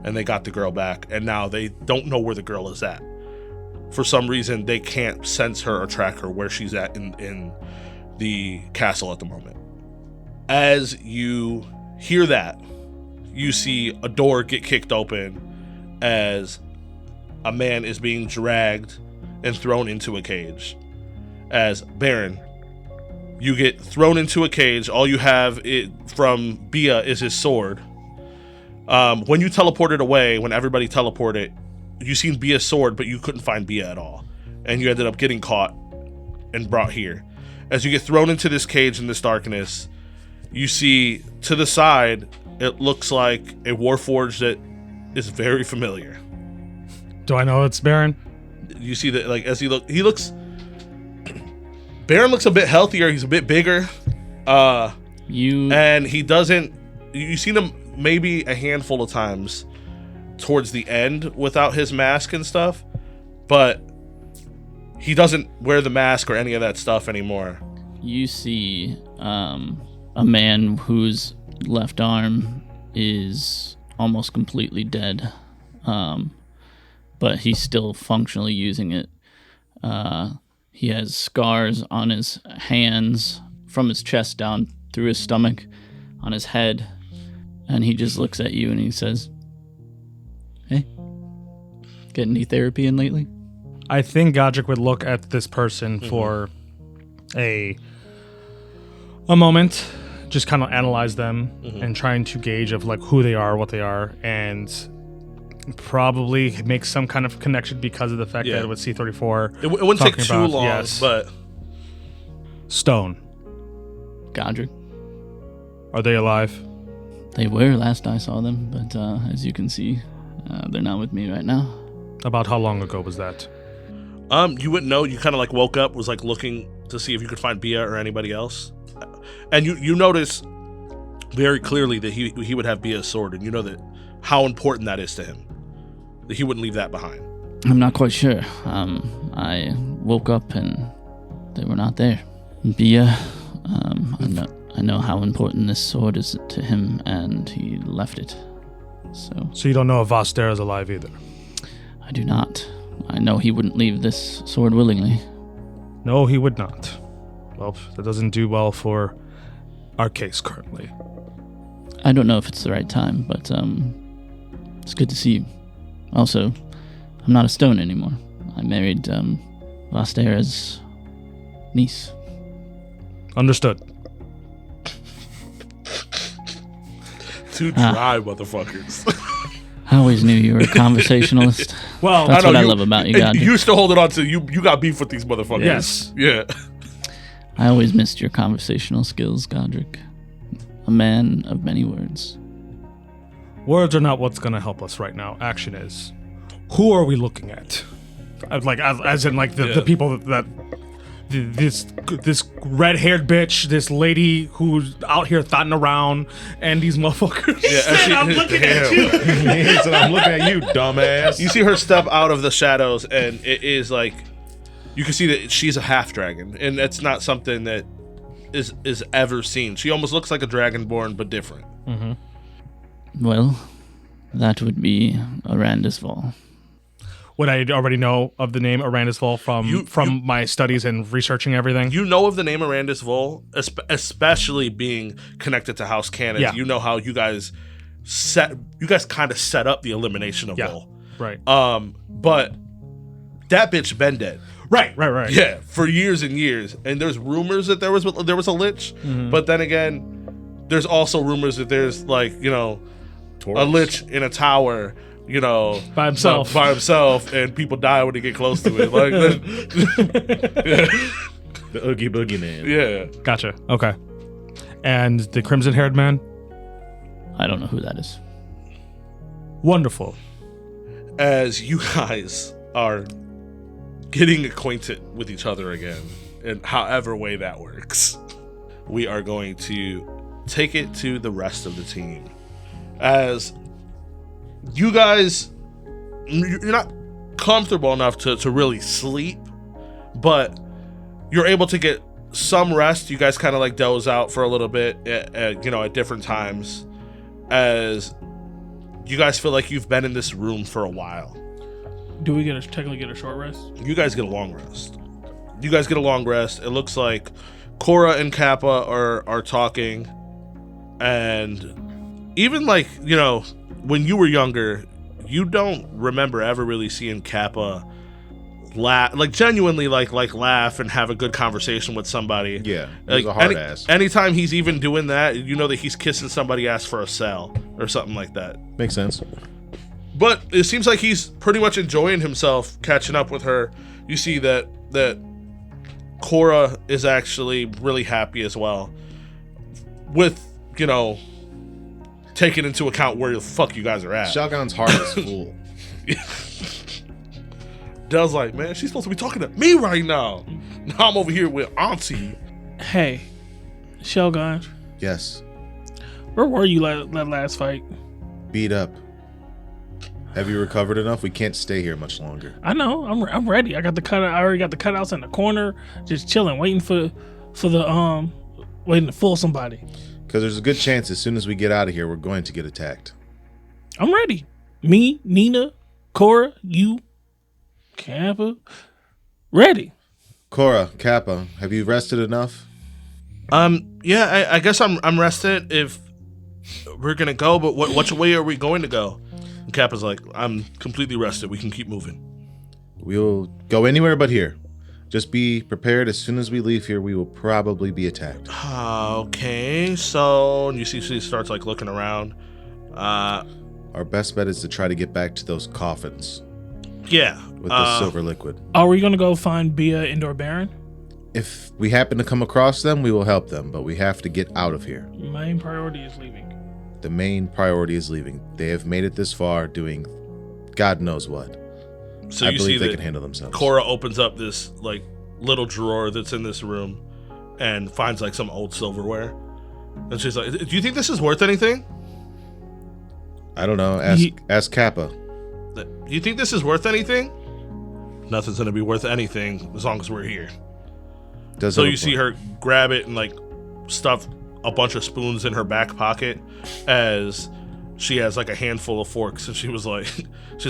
and they got the girl back, and now they don't know where the girl is at. For some reason, they can't sense her or track her where she's at in the castle at the moment. As you hear that, you see a door get kicked open as a man is being dragged and thrown into a cage. As Baron, you get thrown into a cage. All you have from Bia is his sword. When you teleported away, when everybody teleported, you seen Bia's sword, but you couldn't find Bia at all. And you ended up getting caught and brought here. As you get thrown into this cage in this darkness, you see to the side, it looks like a Warforged that is very familiar. Do I know it's Baron? You see that, like, as he looks... Baron looks a bit healthier. He's a bit bigger. And he doesn't... You've seen him maybe a handful of times towards the end without his mask and stuff, but he doesn't wear the mask or any of that stuff anymore. You see a man whose left arm is almost completely dead, but he's still functionally using it. He has scars on his hands from his chest down through his stomach, on his head, and he just looks at you and he says, "Hey, getting any therapy in lately?" I think Godric would look at this person for a moment, just kind of analyze them and trying to gauge of like who they are, what they are, and probably make some kind of connection because of the fact that with C-34, it wouldn't take talking too about- long, yes. but Stone. Godric. Are they alive? They were last I saw them, but as you can see, they're not with me right now. About how long ago was that? you wouldn't know. You kind of like woke up, was like looking to see if you could find Bia or anybody else, and you notice very clearly that he would have Bia's sword, and you know that how important that is to him, that he wouldn't leave that behind. I'm not quite sure. I woke up and they were not there. Bia, I know how important this sword is to him, and he left it. So you don't know if Vaster is alive either? I do not. I know he wouldn't leave this sword willingly. No, he would not. Well, that doesn't do well for our case currently. I don't know if it's the right time, but it's good to see you. Also, I'm not a stone anymore. I married Vastera's niece. Understood. Two dry motherfuckers. I always knew you were a conversationalist. Well, That's what I love about you, God. You still holding on to you got beef with these motherfuckers. Yes. Yeah. I always missed your conversational skills, Godric. A man of many words. Words are not what's going to help us right now. Action is. Who are we looking at? Like, as in, like the people that this red-haired bitch, this lady who's out here thotting around, and these motherfuckers. Yeah, I'm looking at you. He said, I'm looking at you, dumbass. You see her step out of the shadows, and it is like you can see that she's a half dragon, and that's not something that is ever seen. She almost looks like a dragonborn, but different. Well, that would be Arandisval. Would I already know of the name Arandisval from my studies and researching everything? You know of the name Arandis Vol, especially being connected to House Cannon. Yeah. You know how you guys kind of set up the elimination of Vol. Right. But that bitch been dead. Right. Yeah, for years and years. And there's rumors that there was a lich, but then again, there's also rumors that there's like, a lich in a tower, By himself. by himself, and people die when they get close to it. Like, The Oogie Boogie Man. yeah. Gotcha. Okay. And the crimson-haired man? I don't know who that is. Wonderful. As you guys are getting acquainted with each other again, in however way that works, we are going to take it to the rest of the team. As you guys, you're not comfortable enough to really sleep, but you're able to get some rest. You guys kind of like doze out for a little bit at different times, as you guys feel like you've been in this room for a while. Do we technically get a short rest? You guys get a long rest. It looks like Cora and Kappa are talking, and even like, when you were younger, you don't remember ever really seeing Kappa laugh, like genuinely like laugh and have a good conversation with somebody. Yeah, he's a hard ass. Anytime he's even doing that, you know that he's kissing somebody ass for a cell or something like that. Makes sense. But it seems like he's pretty much enjoying himself catching up with her. You see that Cora is actually really happy as well, with, you know, taking into account where the fuck you guys are at. Shogun's heart is full. Dell's like, man, she's supposed to be talking to me right now. Now I'm over here with Auntie. Hey, Shogun, Yes. where were you that last fight? Beat up. Have you recovered enough? We can't stay here much longer. I know. I'm ready. I already got the cutouts in the corner, just chilling, waiting for the waiting to fool somebody. Because there's a good chance as soon as we get out of here, we're going to get attacked. I'm ready. Me, Nina, Cora, you, Kappa, ready. Cora, Kappa, have you rested enough? Yeah, I guess I'm rested if we're gonna go, but which way are we going to go? And Kappa's like, I'm completely rested. We can keep moving. We'll go anywhere but here. Just be prepared. As soon as we leave here, we will probably be attacked. Okay, so you see she starts like looking around. Our best bet is to try to get back to those coffins Yeah. with the silver liquid. Are we gonna go find Bia Indoor Baron? If we happen to come across them, we will help them, but we have to get out of here. Main priority is leaving. The main priority is leaving. They have made it this far doing God knows what. So I you see believe they that can handle themselves. Cora opens up this like little drawer that's in this room and finds like some old silverware. And she's like, do you think this is worth anything? I don't know. Ask Kappa. Do you think this is worth anything? Nothing's gonna be worth anything as long as we're here. So you see her grab it and like stuff a bunch of spoons in her back pocket as she has like a handful of forks, and she's like,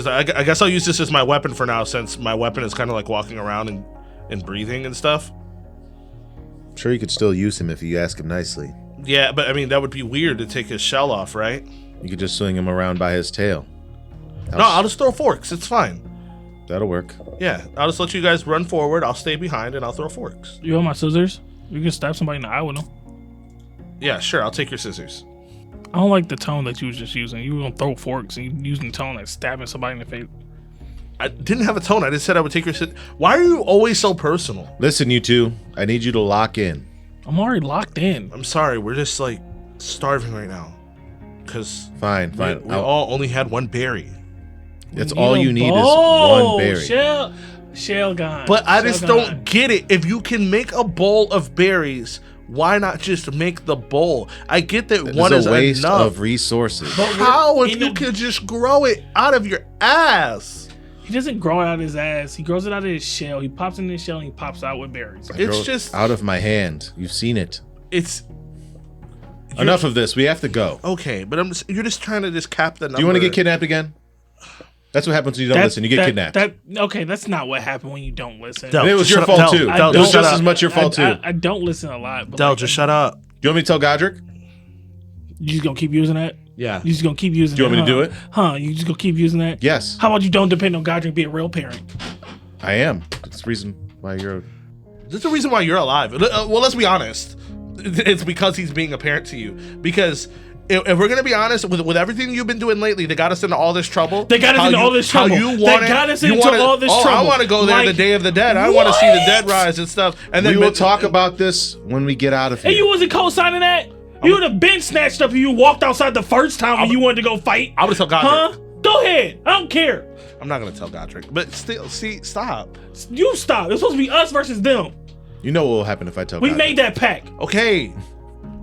I guess I'll use this as my weapon for now, since my weapon is kind of like walking around and breathing and stuff. I'm sure you could still use him if you ask him nicely. Yeah, but I mean that would be weird to take his shell off, right? You could just swing him around by his tail. No, I'll just throw forks. It's fine. That'll work. Yeah, I'll just let you guys run forward. I'll stay behind and I'll throw forks. You want my scissors? You can stab somebody in the eye with them. Yeah, sure. I'll take your scissors. I don't like the tone that you was just using. You were gonna throw forks and you using the tone like stabbing somebody in the face. I didn't have a tone. I just said I would take your scissors. Why are you always so personal? Listen, you two. I need you to lock in. I'm already locked in. I'm sorry. We're just like starving right now. Because Fine. we all only had one berry. That's all you need is one berry. Shell gone. But I just don't get it. If you can make a bowl of berries, why not just make the bowl? I get that It's one is a waste enough. of resources. But how if you could just grow it out of your ass? He doesn't grow it out of his ass. He grows it out of his shell. He pops in his shell and he pops out with berries. I It's grow just out of my hand. You've seen it. it's Enough of this. We have to go. okay, but you're just trying to just cap the number. Do you want to get kidnapped again? That's what happens when you don't listen. You get kidnapped. Okay, that's not what happened when you don't listen. Del, And it was shut your up, fault Del. too. Del, It was shut just up. as much your fault too. I don't listen a lot. But Del, just shut up. You want me to tell Godric? You just gonna keep using that? Yeah. You just gonna keep using Do you want me to do it? Huh? You just gonna keep using that? Yes, How about you don't depend on God to be a real parent? I am. That's the reason why you're. That's the reason why you're alive. Well, let's be honest. It's because he's being a parent to you. Because if we're gonna be honest, with everything you've been doing lately, they got us into all this trouble. They got us into all this trouble. They got us into all this trouble. I want to go there Like, the Day of the Dead. I want to see the dead rise and stuff. And then We will talk about this when we get out of here. And you wasn't co-signing that? You would have been snatched up if you walked outside the first time when you wanted to go fight. I would tell Godric. Huh? Go ahead. I don't care. I'm not gonna tell Godric, but still, stop. You stop. It's supposed to be us versus them. You know what will happen if I tell We Godric. made that pact. Okay,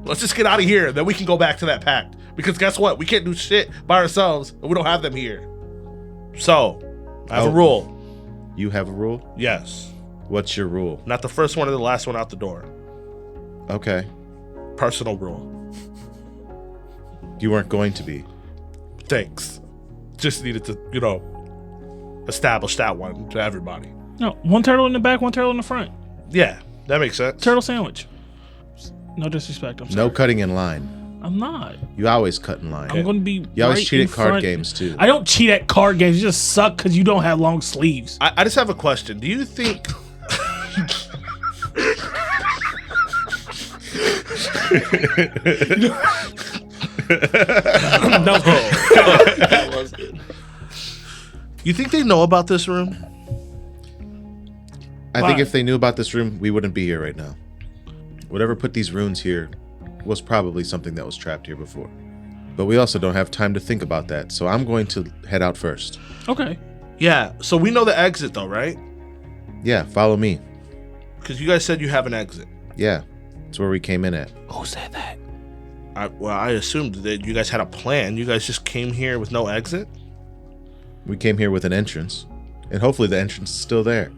let's just get out of here. Then we can go back to that pact. Because guess what? We can't do shit by ourselves, and we don't have them here. So, I have a rule. You have a rule? Yes, What's your rule? not the first one or the last one out the door. Okay. Personal rule. You weren't going to be. Thanks. Just needed to, establish that one to everybody. No, one turtle in the back, one turtle in the front. Yeah, that makes sense. Turtle sandwich. No disrespect. I'm sorry. No cutting in line. I'm not. You always cut in line. I'm going to be. You always right cheat in at card front. games too. I don't cheat at card games. You just suck because you don't have long sleeves. I just have a question. Do you think? That was good. You think they know about this room? I think Why? if they knew about this room, we wouldn't be here right now. Whatever put these runes here was probably something that was trapped here before. But we also don't have time to think about that, so I'm going to head out first. Okay. Yeah. So we know the exit though, right? Yeah, follow me. Because you guys said you have an exit. Yeah, that's where we came in at. Who said that? I assumed that you guys had a plan. You guys just came here with no exit. We came here with an entrance, and hopefully the entrance is still there.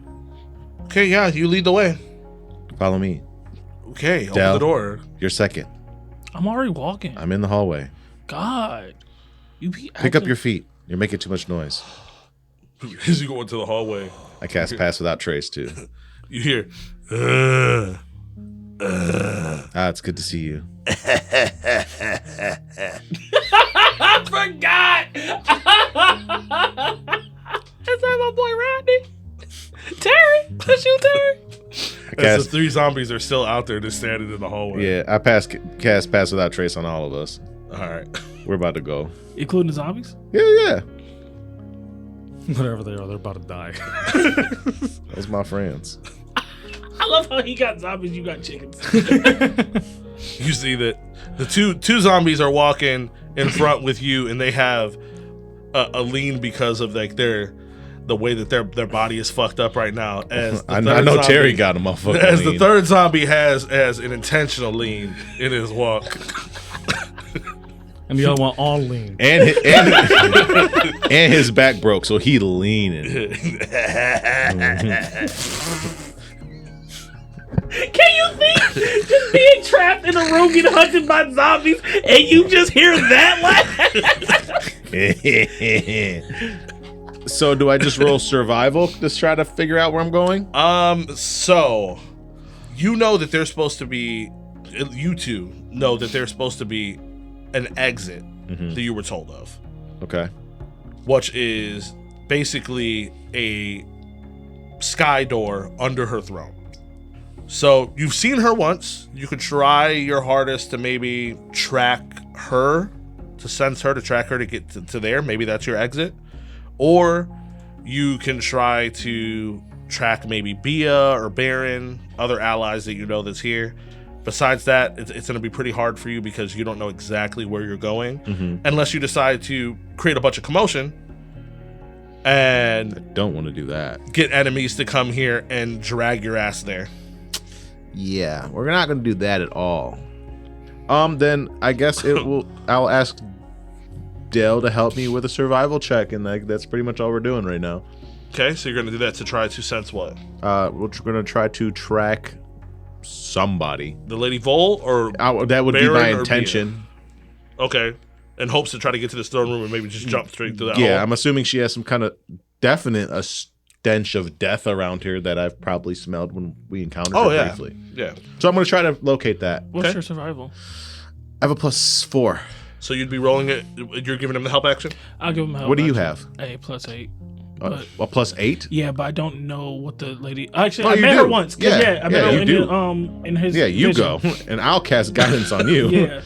Okay. Yeah. You lead the way. Follow me. Okay. Open Del. the door. You're second. I'm already walking. I'm in the hallway. God. You be Pick up your feet. You're making too much noise. As you go into the hallway, I cast Pass Without Trace too. you hear. It's good to see you. I forgot. Is that my boy Rodney? Terry? That's you, Terry? As the three zombies are still out there, just standing in the hallway. Yeah, I cast Pass Without Trace on all of us. All right. We're about to go. Including the zombies? Yeah. Whatever they are, they're about to die. Those my friends. I love how he got zombies, you got chickens. You see that the two zombies are walking in front with you, and they have a lean because of like the way that their body is fucked up right now. As the I third know zombie- Terry got a motherfucker. As the third zombie has an intentional lean in his walk. And the other one all lean. and his back broke, so he leaning. Can you think just being trapped in a room getting hunted by zombies and you just hear that laugh? So do I just roll survival to try to figure out where I'm going? So you know that there's supposed to be. You two know that there's supposed to be an exit that you were told of, Okay. which is basically a sky door under her throne. So you've seen her once. You could try your hardest to maybe track her, to sense her, to track her to get to there. Maybe that's your exit. Or you can try to track maybe Bia or Baron, other allies that you know that's here. Besides that, it's going to be pretty hard for you because you don't know exactly where you're going unless you decide to create a bunch of commotion and Don't want to do that. get enemies to come here and drag your ass there. Yeah, we're not going to do that at all. Then I guess I'll ask Dale to help me with a survival check, and that's pretty much all we're doing right now. Okay, so you're going to do that to try to sense what? We're going to try to track somebody. The Lady Vol or That would be Baron my or intention. okay, in hopes to try to get to this throne room and maybe just jump straight through that Yeah, hole. I'm assuming she has some kind of definite stench of death around here that I've probably smelled when we encountered her briefly. Yeah. So I'm going to try to locate that. What's Okay. your survival? I have a +4. So you'd be rolling it. You're giving him the help action. I'll give him help. What do you action. have? A +8. A But- +8? Yeah, but I don't know what the lady. Actually, Oh, I you met her do. once. Yeah, I met yeah, her you in do. in his. Yeah, you vision. go. And I'll cast guidance on you. Yeah.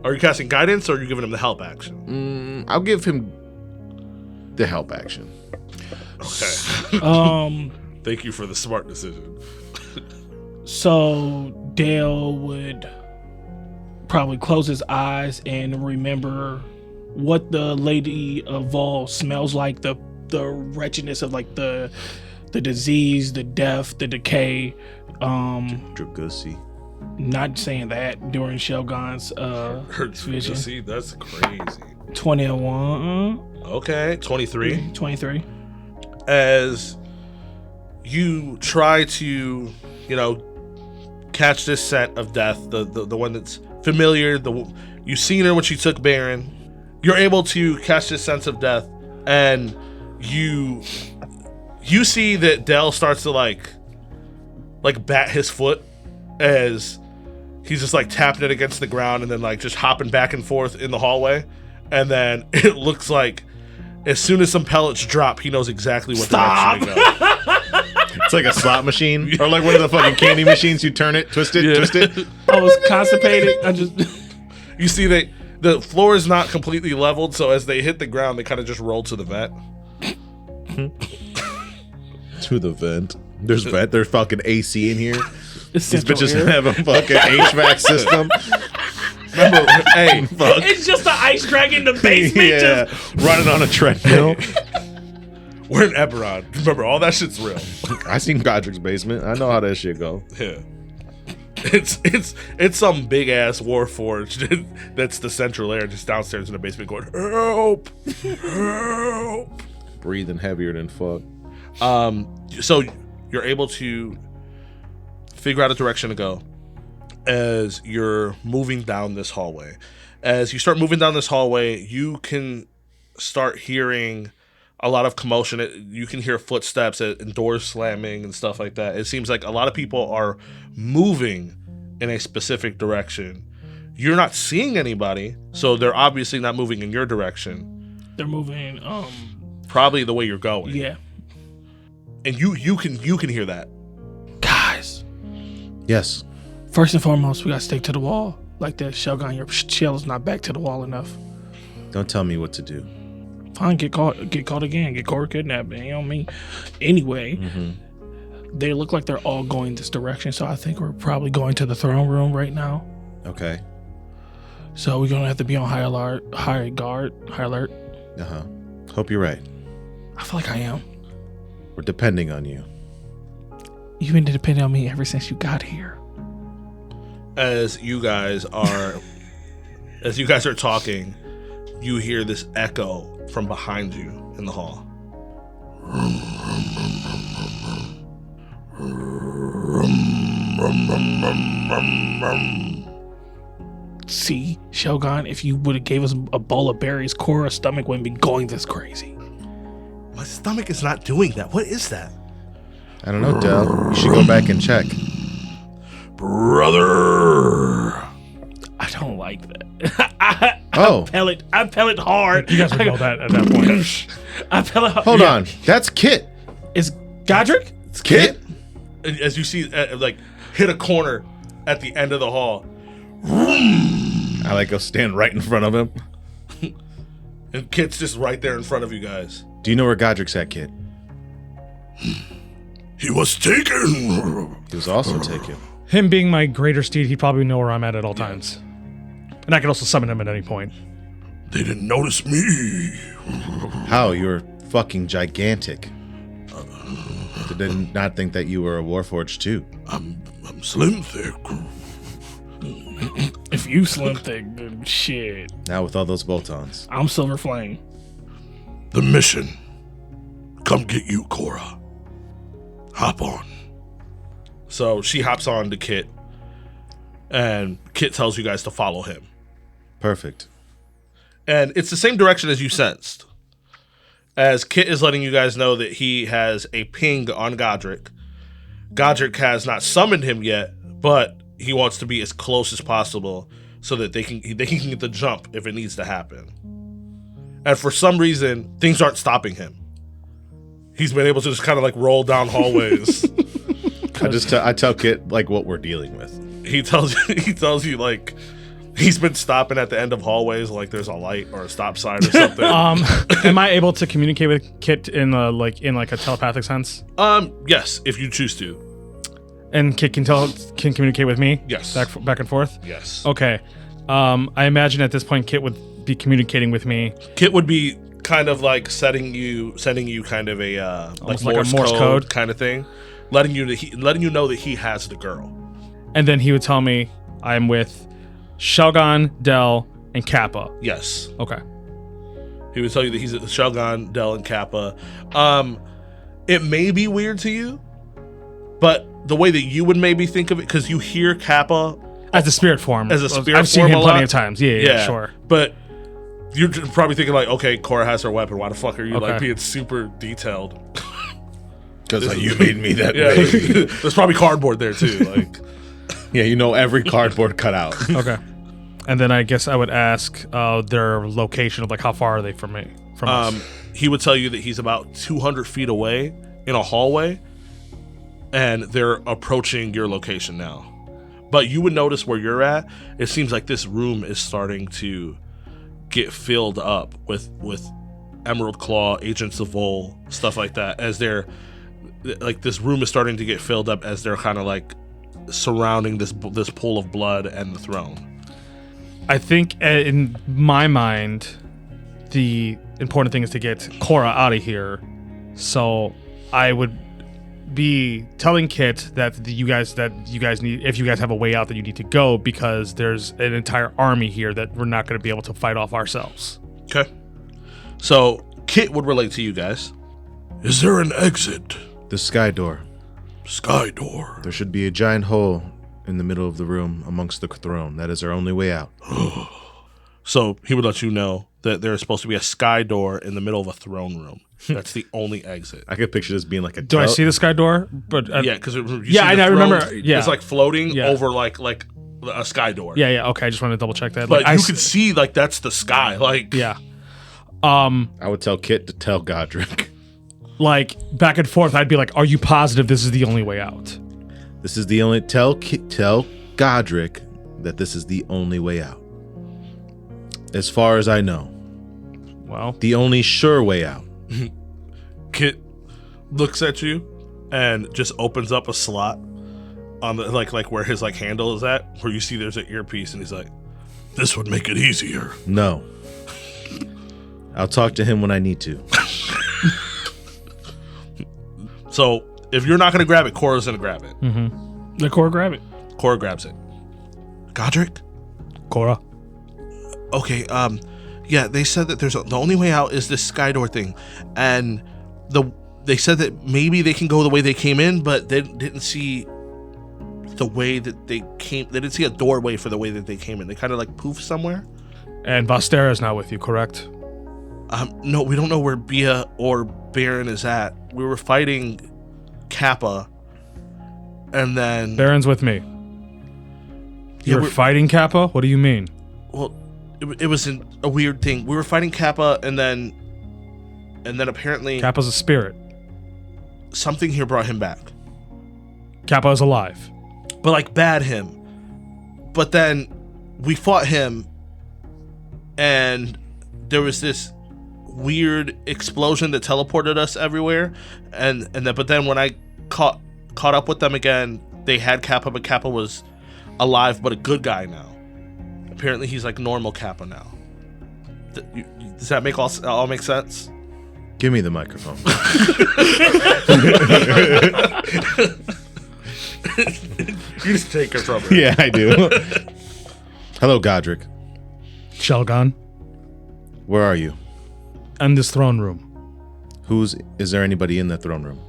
Are you casting guidance or are you giving him the help action? I'll give him the help action. Okay. Thank you for the smart decision. So Dale would probably close his eyes and remember what the Lady of Vol smells like, the wretchedness of like the disease, the death, the decay. Dragosi. Not saying that during Shelgon's vision. See, that's crazy. 21, Okay, 23. 23. As you try to, catch this scent of death, the one that's familiar, you've seen her when she took Baron. You're able to catch this sense of death, and you see that Dell starts to like bat his foot as he's just like tapping it against the ground and then like just hopping back and forth in the hallway. And then it looks like as soon as some pellets drop, he knows exactly what direction to go. It's like a slot machine or like one of the fucking candy machines. You turn it, twist it, twist it. I was constipated. I just You see, the floor is not completely leveled, so as they hit the ground, they kind of just roll to the vent. To the vent. There's fucking AC in here. it's These central bitches air. have a fucking HVAC system. Remember, hey, Fuck. It's just the ice dragon in the basement. Yeah, running on a treadmill. we're in Eberron. Remember, all that shit's real. I seen Godric's basement. I know how that shit go. Yeah. It's some big ass Warforged that's the central air just downstairs in the basement going, help, help. Breathing heavier than fuck. So you're able to figure out a direction to go as you're moving down this hallway. As you start moving down this hallway, you can start hearing a lot of commotion. You can hear footsteps and doors slamming and stuff like that. It seems like a lot of people are moving in a specific direction. You're not seeing anybody, so they're obviously not moving in your direction. They're moving. Probably the way you're going. Yeah. And you can hear that. Guys, Yes. first and foremost, we gotta stick to the wall. Like that, Shogun, your shell is not back to the wall enough. Don't tell me what to do. Fine, get caught again, get caught kidnapped. You know me. Anyway, they look like they're all going this direction, so I think we're probably going to the throne room right now. Okay. So we're gonna have to be on high alert. Uh-huh. Hope you're right. I feel like I am. We're depending on you. You've been depending on me ever since you got here. As you guys are talking, you hear this echo from behind you in the hall. See, Shogun, if you would have gave us a bowl of berries, Cora's stomach wouldn't be going this crazy. My stomach is not doing that. What is that? I don't know, Del. You should go back and check. Brother! I don't like that. Oh. I pellet hard. You guys would know that at that point. I pellet hard. Hold on. That's Kit. Is Godric? It's Kit? As you see, like, hit a corner at the end of the hall. I like go stand right in front of him. And Kit's just right there in front of you guys. Do you know where Godric's at, Kit? He was taken. He was also taken. Him being my greater steed, he'd probably know where I'm at all times. And I could also summon him at any point. They didn't notice me. How? You're fucking gigantic. Did they not think that you were a Warforged too? I'm slim thick. If you slim thick, then shit. Now with all those bolt-ons. I'm Silver Flame. The mission. Come get you, Cora. Hop on. So she hops on to Kit, and Kit tells you guys to follow him. Perfect. And it's the same direction as you sensed. As Kit is letting you guys know that he has a ping on Godric. Godric has not summoned him yet, but he wants to be as close as possible so that they can get the jump if it needs to happen. And for some reason, things aren't stopping him. He's been able to just kind of like roll down hallways. I tell Kit like what we're dealing with. He tells you like he's been stopping at the end of hallways like there's a light or a stop sign or something. Am I able to communicate with Kit in a telepathic sense? Yes, if you choose to. And Kit can communicate with me? Yes. Back and forth? Yes. Okay. I imagine at this point Kit would be communicating with me. Kit would be kind of like sending you kind of a Almost like a Morse code kind of thing, letting you know that he has the girl. And then he would tell me I'm with Shogun, Del, and Kappa. Yes. Okay. He would tell you that he's at Shogun, Del, and Kappa. It may be weird to you, but the way that you would maybe think of it, because you hear Kappa As a spirit form. I've seen him plenty of times. Yeah, sure. But you're probably thinking like, okay, Cora has her weapon. Why the fuck are you like Okay. being super detailed? Because you made me that Yeah, way. there's probably cardboard there too. Like, Yeah, you know every cardboard cutout. Okay. And then I guess I would ask their location of like how far are they from me? From us? He would tell you that he's about 200 feet away in a hallway, and they're approaching your location now. But you would notice where you're at, it seems like this room is starting to get filled up with Emerald Claw, Agents of Vol, stuff like that, as they're like, this room is starting to get filled up as they're kind of like surrounding this pool of blood and the throne. I think in my mind, the important thing is to get Cora out of here. So I would be telling Kit that you guys need, if you guys have a way out, that you need to go, because there's an entire army here that we're not going to be able to fight off ourselves. Okay. So Kit would relate to you guys. Is there an exit? The sky door. Sky door. There should be a giant hole in the middle of the room amongst the throne. That is our only way out. So he would let you know that there's supposed to be a sky door in the middle of a throne room. That's the only exit. I could picture this being like a. Do I see the sky door? But Yeah, because I remember. Yeah, it's like floating Yeah. over like a sky door. yeah. Okay, I just wanted to double check that. But Like, you could see like that's the sky. Like Yeah. I would tell Kit to tell Godric. Like back and forth, I'd be like, "Are you positive this is the only way out?" This is the only. Tell Godric that this is the only way out. As far as I know, Well, the only sure way out. Kit looks at you and just opens up a slot on the like where his like handle is at, where you see there's an earpiece, and he's like, "This would make it easier." No. I'll talk to him when I need to. So if you're not gonna grab it, Cora's gonna grab it. Let Cora grab it. Cora grabs it. Godric? Cora. Okay, yeah, they said that the only way out is this sky door thing, and they said that maybe they can go the way they came in, but they didn't see the way that they came. They didn't see a doorway for the way that they came in. They kind of like poofed somewhere. And Vastera is not with you, correct? No, we don't know where Bia or Baron is at. We were fighting Kappa, and then Baron's with me. You're we're- fighting Kappa? What do you mean? well, it was a weird thing. We were fighting Kappa, and then apparently Kappa's a spirit. something here brought him back. Kappa is alive. But like bad him. But then we fought him, and there was this weird explosion that teleported us everywhere, but then when I caught up with them again, they had Kappa, but Kappa was alive, but a good guy now. Apparently he's like normal Kappa now. Does that make all make sense? Give me the microphone. You just take it from her. Yeah, I do. Hello, Godric. Shelgon. Where are you? And this throne room. Is there anybody in the throne room?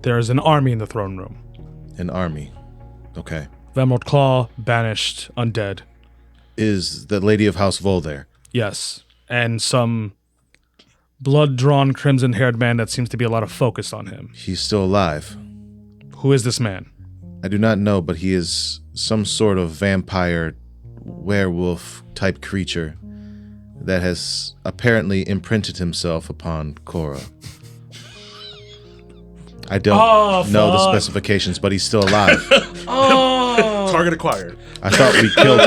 There is an army in the throne room. An army. Okay. Emerald Claw, banished, undead. Is the Lady of House Vol there? Yes. And some blood-drawn, crimson-haired man that seems to be a lot of focus on him. He's still alive. Who is this man? I do not know, but he is some sort of vampire, werewolf type creature that has apparently imprinted himself upon Cora. I don't know the specifications, but he's still alive. Target acquired. I thought we killed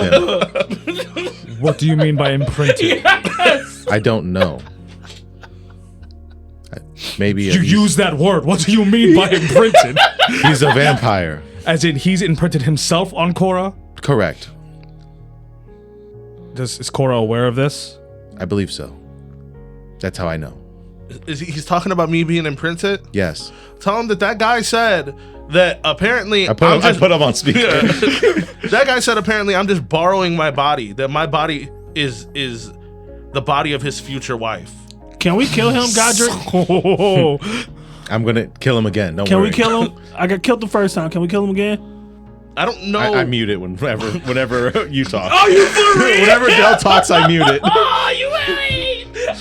him. What do you mean by imprinted? I don't know. Maybe You use that word. What do you mean by imprinted? he's a vampire. As in, he's imprinted himself on Cora? Correct. Is Cora aware of this? I believe so. That's how I know. He's talking about me being imprinted? Yes. Tell him that guy said that apparently I put him on speaker. that guy said apparently I'm just borrowing my body, that my body is the body of his future wife. Can we kill him, Godric? Oh, I'm going to kill him again. Don't Can worry. we kill him? I got killed the first time. Can we kill him again? I don't know. I mute it whenever you talk. Oh, you for real? Whenever Del talks, I mute it. Oh, you ain't.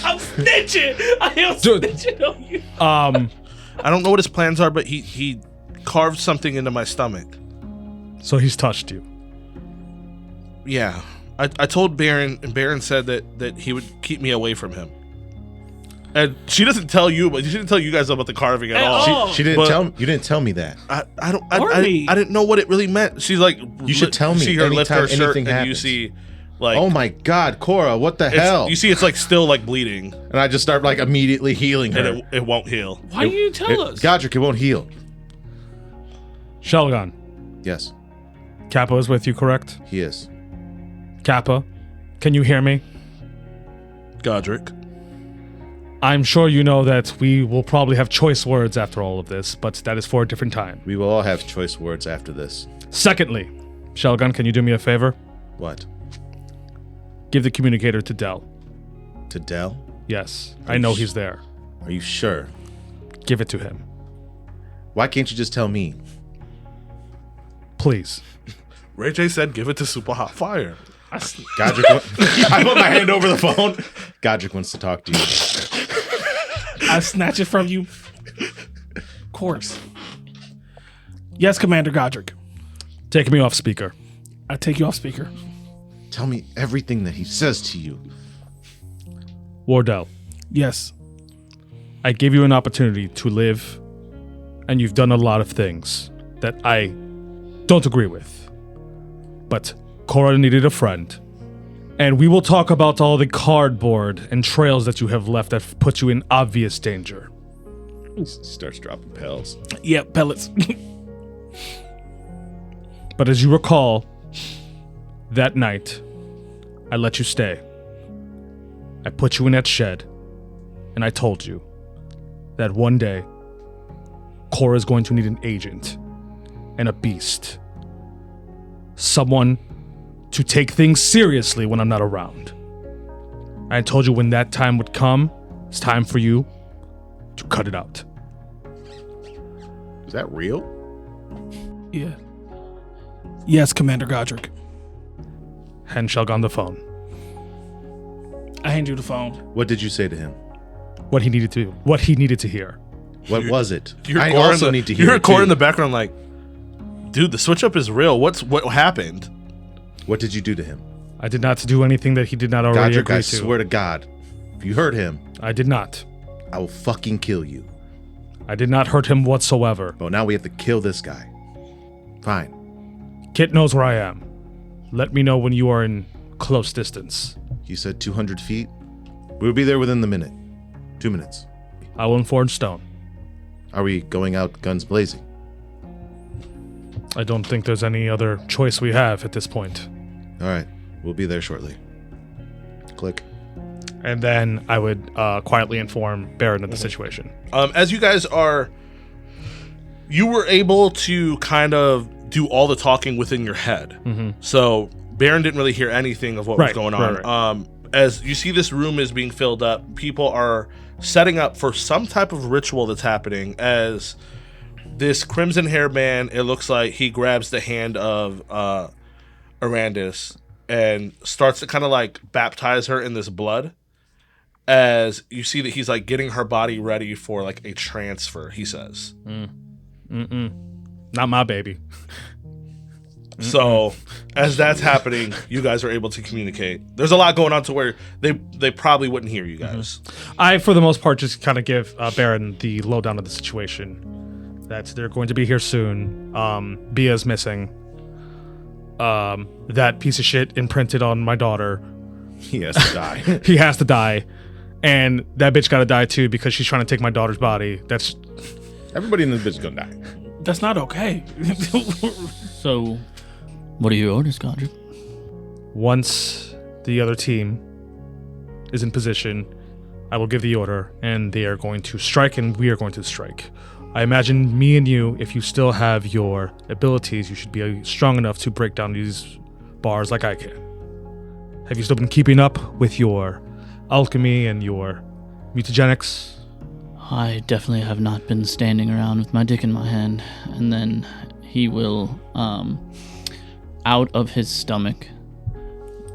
I'm snitching. I am snitching on you. I don't know what his plans are, but he carved something into my stomach. so he's touched you. Yeah. I told Baron, and Baron said that he would keep me away from him. And she doesn't tell you, but she didn't tell you guys about the carving at all. She didn't tell me. You didn't tell me that. I didn't know what it really meant. She's like, You should tell me You see her lift her anytime shirt, anything and you happens. see, like, Oh my God, Cora, what the hell? you see, it's like still like bleeding, And I just start like immediately healing her. and it won't heal. Why you tell us? Godric, it won't heal. Shelgon, Yes, Kappa is with you, correct? he is. Kappa, can you hear me? Godric. I'm sure you know that we will probably have choice words after all of this, but that is for a different time. We will all have choice words after this. Secondly, Shelgon, can you do me a favor? What? Give the communicator to Dell. To Dell? Yes, I know he's there. Are you sure? Give it to him. Why can't you just tell me? Please. Ray J said, "Give it to Super Hot Fire." Godric, I put my hand over the phone. Godric wants to talk to you. I snatch it from you. Of course. Yes, Commander Godric. Take me off speaker. I take you off speaker. Tell me everything that he says to you. Wardell, Yes. I gave you an opportunity to live, and you've done a lot of things that I don't agree with. But Cora needed a friend. And we will talk about all the cardboard and trails that you have left that put you in obvious danger. Starts dropping pills. Yep, pellets. But as you recall, that night, I let you stay. I put you in that shed, and I told you that one day, Cora is going to need an agent and a beast. Someone to take things seriously when I'm not around. I told you when that time would come, it's time for you to cut it out. Is that real? Yeah. Yes, Commander Godric. Hand Shelg on the phone. I hand you the phone. What did you say to him? What he needed to hear. What was it? You heard I Cora also need to hear You heard it Cora too. in the background, like, dude, the switch up is real. What happened? What did you do to him? I did not do anything that he did not already Godric, agree I to. swear to God, if you hurt him, I did not. I will fucking kill you. I did not hurt him whatsoever. But now we have to kill this guy. Fine. Kit knows where I am. Let me know when you are in close distance. You said 200 feet? We'll be there within the minute. 2 minutes. I will inform Stone. Are we going out guns blazing? I don't think there's any other choice we have at this point. All right. We'll be there shortly. Click. And then I would quietly inform Baron of the situation. As you guys you were able to kind of do all the talking within your head. Mm-hmm. So Baron didn't really hear anything of what was Right, going on. right. As you see this room is being filled up, people are setting up for some type of ritual that's happening as this crimson hair man, it looks like he grabs the hand of Arandis and starts to kind of like baptize her in this blood. As you see that he's like getting her body ready for like a transfer, he says. Not my baby. So as that's happening, you guys are able to communicate. There's a lot going on to where they probably wouldn't hear you guys. I, for the most part, just kind of give Baron the lowdown of the situation. That they're going to be here soon. Bia's missing. That piece of shit imprinted on my daughter. He has to die. He has to die. And that bitch gotta die too because she's trying to take my daughter's body. That's Everybody in this bitch is gonna die. That's not okay. So, what are your orders, Godric? once the other team is in position, I will give the order and they are going to strike and we are going to strike. I imagine me and you, if you still have your abilities, you should be strong enough to break down these bars like I can. Have you still been keeping up with your alchemy and your mutagenics? I definitely have not been standing around with my dick in my hand. And then he will, out of his stomach,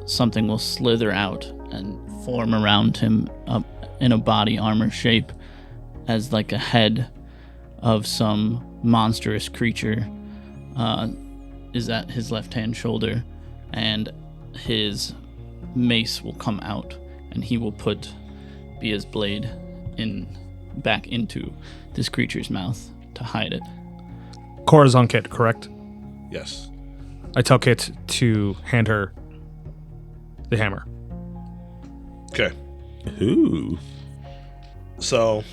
something will slither out and form around him up in a body armor shape as like a head of some monstrous creature is at his left-hand shoulder. And his mace will come out, and he will put Bia's blade back into this creature's mouth to hide it. Cora's on Kit, correct? Yes. I tell Kit to hand her the hammer. Okay. Ooh. So,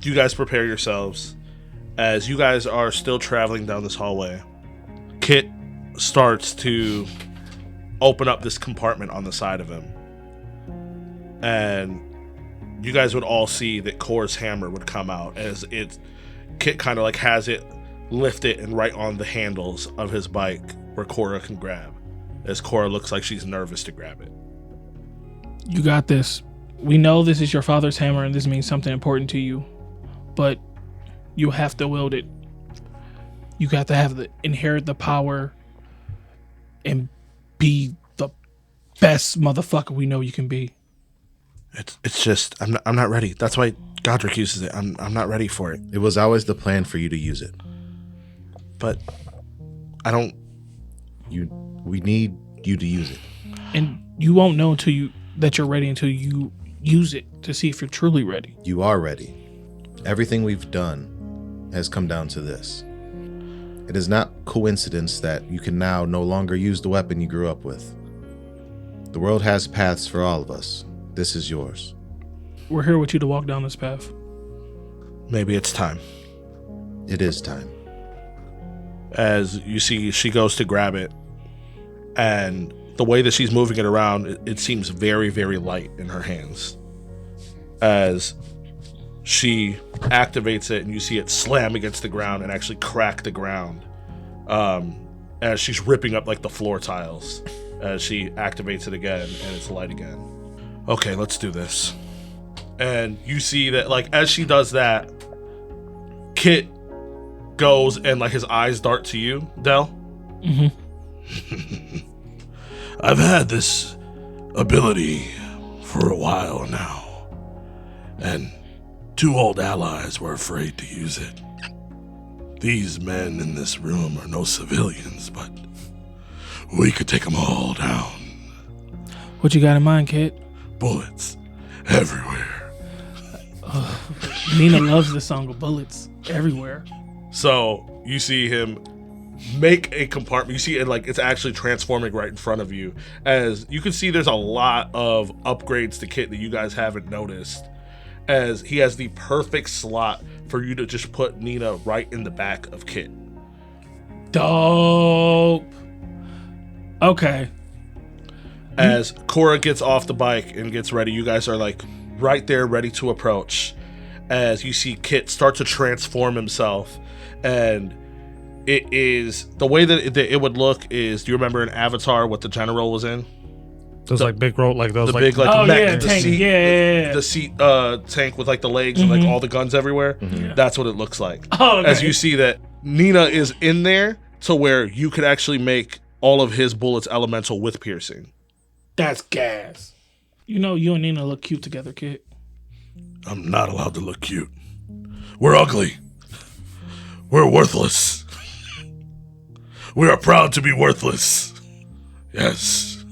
you guys prepare yourselves. As you guys are still traveling down this hallway, Kit starts to open up this compartment on the side of him. And you guys would all see that Cora's hammer would come out as Kit kind of like has it lifted and right on the handles of his bike where Cora can grab. As Cora looks like she's nervous to grab it. You got this. We know this is your father's hammer and this means something important to you, but you have to wield it. You got to inherit the power and be the best motherfucker we know you can be. It's just I'm not ready. That's why Godric uses it. I'm not ready for it. It was always the plan for you to use it. But I don't. We need you to use it. And you won't know that you're ready until you use it to see if you're truly ready. You are ready. Everything we've done has come down to this. It is not coincidence that you can now no longer use the weapon you grew up with. The world has paths for all of us. This is yours. We're here with you to walk down this path. Maybe it's time. It is time. As you see, she goes to grab it, and the way that she's moving it around, it seems very, very light in her hands. As she activates it, and you see it slam against the ground and actually crack the ground, as she's ripping up like the floor tiles, as she activates it again, and it's light again. Okay, let's do this. And you see that, like, as she does that, Kit goes and, like, his eyes dart to you, Del. Mm-hmm. I've had this ability for a while now, and 2 old allies were afraid to use it. These men in this room are no civilians, but we could take them all down. What you got in mind, Kit? Bullets everywhere. Nina loves the song of bullets everywhere. So you see him make a compartment. You see it like it's actually transforming right in front of you. As you can see, there's a lot of upgrades to Kit that you guys haven't noticed. As he has the perfect slot for you to just put Nina right in the back of Kit. Dope. Okay. As Cora gets off the bike and gets ready, you guys are like right there ready to approach. As you see Kit start to transform himself, and it is the way that it would look is, do you remember in Avatar what the general was in? Those like big roll, like those The like big like Oh, mech, yeah, the tank. seat, Yeah. the seat tank with like the legs and like all the guns everywhere. Yeah. That's what it looks like. Oh, okay. As you see that Nina is in there to where you could actually make all of his bullets elemental with piercing. That's gas. You know, you and Nina look cute together, Kit. I'm not allowed to look cute. We're ugly. We're worthless. We are proud to be worthless. Yes.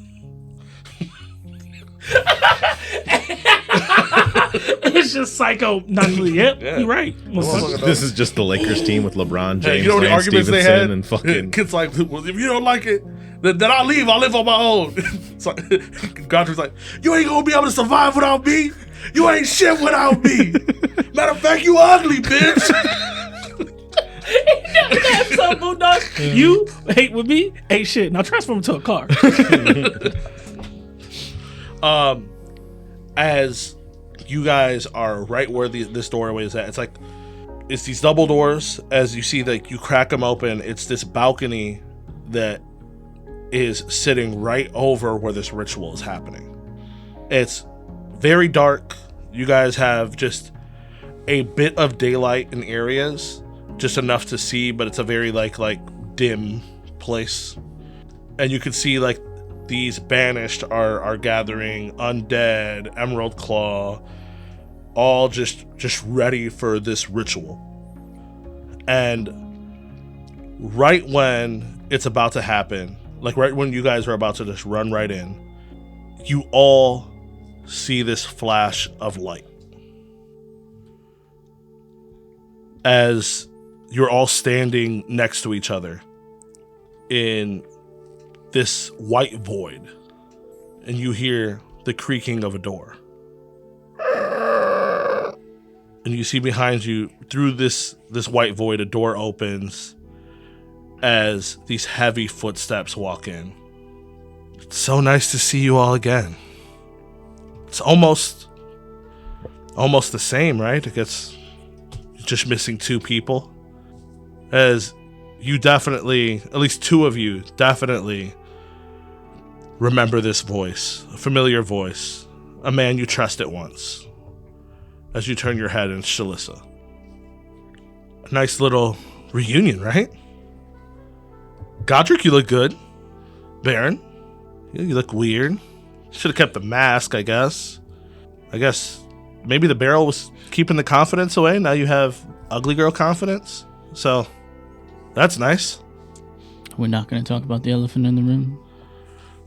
It's just psycho. Yep, Yeah. you're right. This is just the Lakers team with LeBron Hey, James, you know the Lance arguments Stevenson, they had? and fucking. Kid's like, well, if you don't like it, then I'll leave. I'll live on my own. So, Godric's like, you ain't gonna be able to survive without me. You ain't shit without me. Matter of fact, you ugly, bitch. That's so bulldog. You hate with me, ain't shit. Now transform into a car. As you guys are right where this doorway is at, it's these double doors. As you see, like, you crack them open, it's this balcony that is sitting right over where this ritual is happening. It's very dark. You guys have just a bit of daylight in areas, just enough to see, but it's a very like dim place. And you can see like these banished are gathering, undead, Emerald Claw, all just ready for this ritual. And right when it's about to happen, like right when you guys are about to just run right in, you all see this flash of light. As you're all standing next to each other in this white void, and you hear the creaking of a door. And you see behind you, through this white void, a door opens as these heavy footsteps walk in. It's so nice to see you all again. It's almost the same, right? I guess just missing 2 people. As you definitely, at least 2 of you, definitely remember this voice, a familiar voice, a man you trusted once. As you turn your head, and it's Shalissa. A nice little reunion, right? Godric, you look good. Baron, you look weird. Should have kept the mask, I guess. I guess maybe the barrel was keeping the confidence away. Now you have ugly girl confidence. So, that's nice. We're not going to talk about the elephant in the room?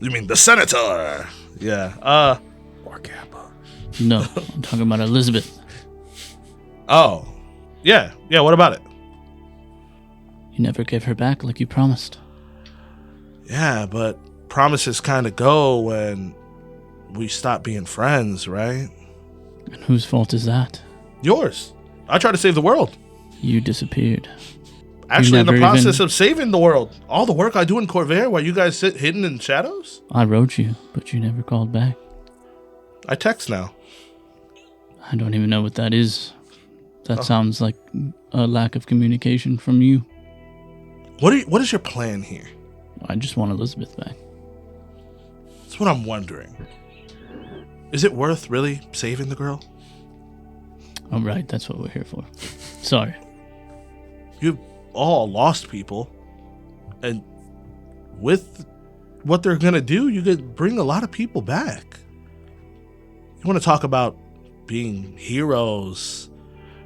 You mean the senator? Yeah. Or Kappa. No, I'm talking about Elizabeth. Oh. Yeah, what about it? You never gave her back like you promised. Yeah, but promises kind of go when we stop being friends, right? And whose fault is that? Yours. I tried to save the world. You disappeared. Actually, in the never process even- of saving the world. All the work I do in Corvair while you guys sit hidden in shadows? I wrote you, but you never called back. I text now. I don't even know what that is. That sounds like a lack of communication from you. What is your plan here? I just want Elizabeth back. That's what I'm wondering. Is it worth really saving the girl? Oh, right, that's what we're here for. Sorry. You've all lost people. And with what they're going to do, you could bring a lot of people back. You want to talk about being heroes,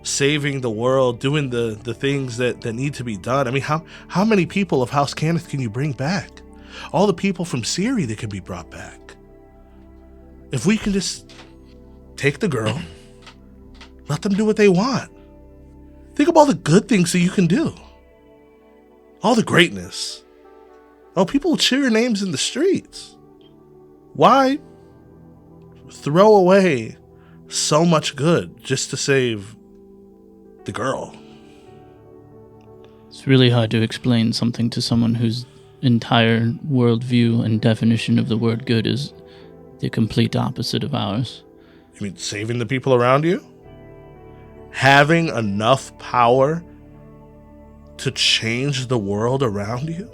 saving the world, doing the things that need to be done. I mean, how many people of House Cannith can you bring back? All the people from Siri that can be brought back. If we can just take the girl, let them do what they want. Think of all the good things that you can do. All the greatness. Oh, people will cheer your names in the streets. Why throw away so much good just to save the girl? It's really hard to explain something to someone whose entire worldview and definition of the word good is the complete opposite of ours. You mean saving the people around you? Having enough power to change the world around you?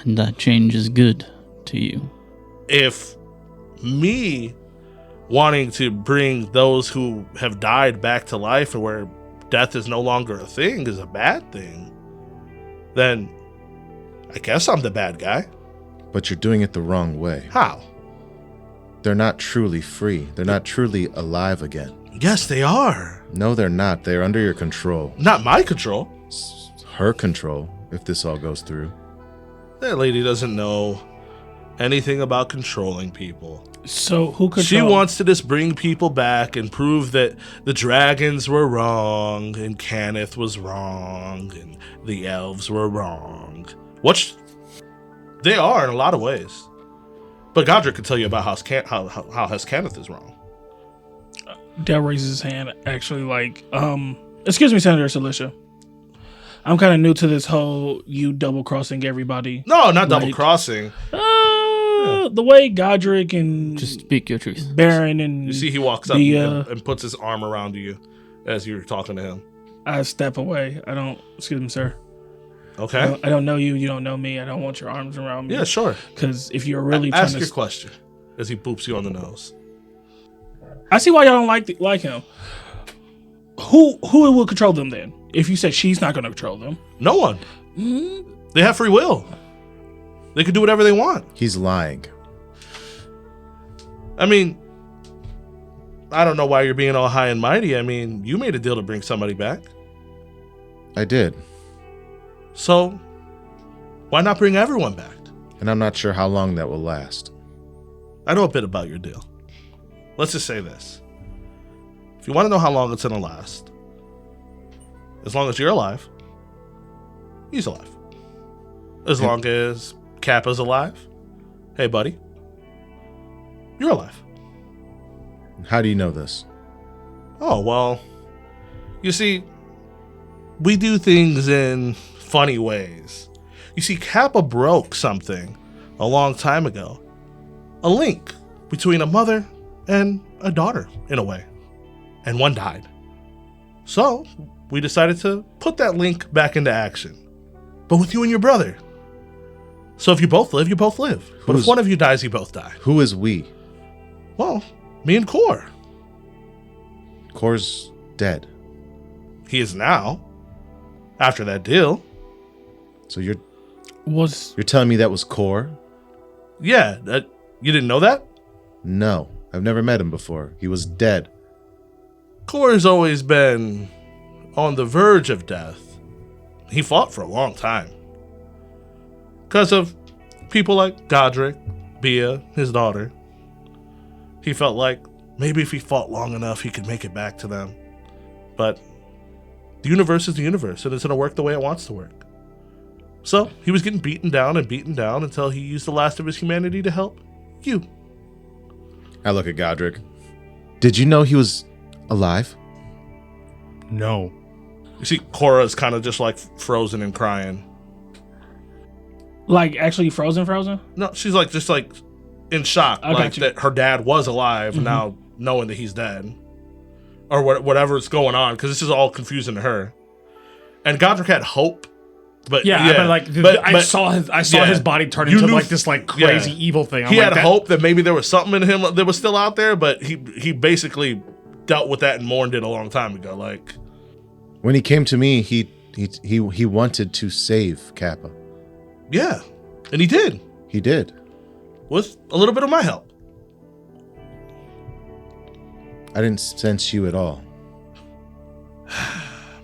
And that change is good to you. If me wanting to bring those who have died back to life and where death is no longer a thing is a bad thing, then I guess I'm the bad guy. But you're doing it the wrong way. How? They're not truly free. They're not truly alive again. Yes, they are. No, they're not. They're under your control. Not my control. It's her control, if this all goes through. That lady doesn't know anything about controlling people. So who controls? She wants to just bring people back and prove that the dragons were wrong and Cannith was wrong and the elves were wrong. Which they are in a lot of ways. But Godric can tell you about how House Cannith is wrong. Dell raises his hand, actually, like, excuse me, Senator Cilicia. I'm kind of new to this whole you double-crossing everybody. No, not double-crossing. The way Godric and Just speak your truth. Baron and You see he walks up and puts his arm around you as you're talking to him. I step away. I don't, excuse me, sir. Okay. I don't know you. You don't know me. I don't want your arms around me. Yeah, sure. Because if you're really Ask trying your to... question as he boops you on the nose. I see why y'all don't like him. Who will control them then? If you said she's not going to control them. No one. They have free will. They can do whatever they want. He's lying. I mean, I don't know why you're being all high and mighty. I mean, you made a deal to bring somebody back. I did. So, why not bring everyone back? And I'm not sure how long that will last. I know a bit about your deal. Let's just say this. If you want to know how long it's going to last, as long as you're alive, he's alive. As long as Kappa's alive, hey, buddy, you're alive. How do you know this? Oh, well, you see, we do things in funny ways. You see, Kappa broke something a long time ago. A link between a mother and a daughter, in a way. And one died. So, we decided to put that link back into action. But with you and your brother. So if you both live, you both live. But if one of you dies, you both die. Who is we? Well, me and Kor. Kor's dead. He is now. After that deal. So you're Was telling me that was Kor? Yeah, you didn't know that? No, I've never met him before. He was dead. Kor has always been on the verge of death. He fought for a long time. Because of people like Godric, Bia, his daughter. He felt like maybe if he fought long enough, he could make it back to them. But the universe is the universe, and it's going to work the way it wants to work. So he was getting beaten down until he used the last of his humanity to help you. I look at Godric. Did you know he was alive? No. You see, Cora's kind of just like frozen and crying. like actually frozen? No, she's like just like in shock, I like got you. that her dad was alive, now knowing that he's dead, or whatever's going on, because this is all confusing to her. And Godric had hope, but I saw his body turn You into knew- like this like crazy yeah. evil thing. I'm he like, had that- hope that maybe there was something in him that was still out there, but he basically dealt with that and mourned it a long time ago. Like, When he came to me, he wanted to save Kappa. yeah, and he did He did. with a little bit of my help. I didn't sense you at all.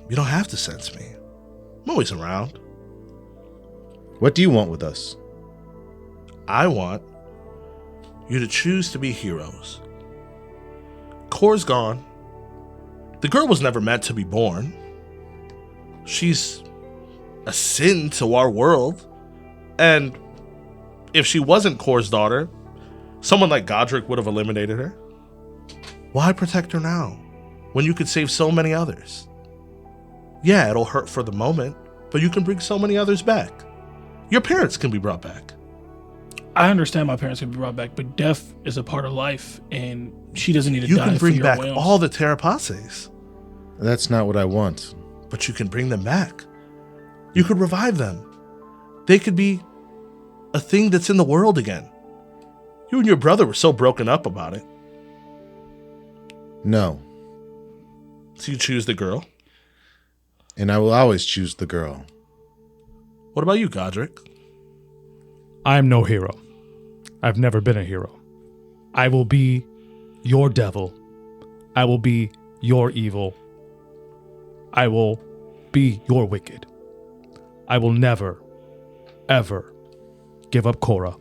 You don't have to sense me. I'm always around. What do you want with us? I want you to choose to be heroes. Kor's gone. The girl was never meant to be born. She's a sin to our world. And if she wasn't Kor's daughter, someone like Godric would have eliminated her. Why protect her now, when you could save so many others? Yeah, it'll hurt for the moment, but you can bring so many others back. Your parents can be brought back. I understand my parents can be brought back, but death is a part of life, and she doesn't need to You die can for bring your back whims. all the Tarapaces, That's not what I want. but you can bring them back. You could revive them. They could be a thing that's in the world again. You and your brother were so broken up about it. No. So you choose the girl. And I will always choose the girl. What about you, Godric? I am no hero. I've never been a hero. I will be your devil. I will be your evil. I will be your wicked. I will never, ever give up Korra.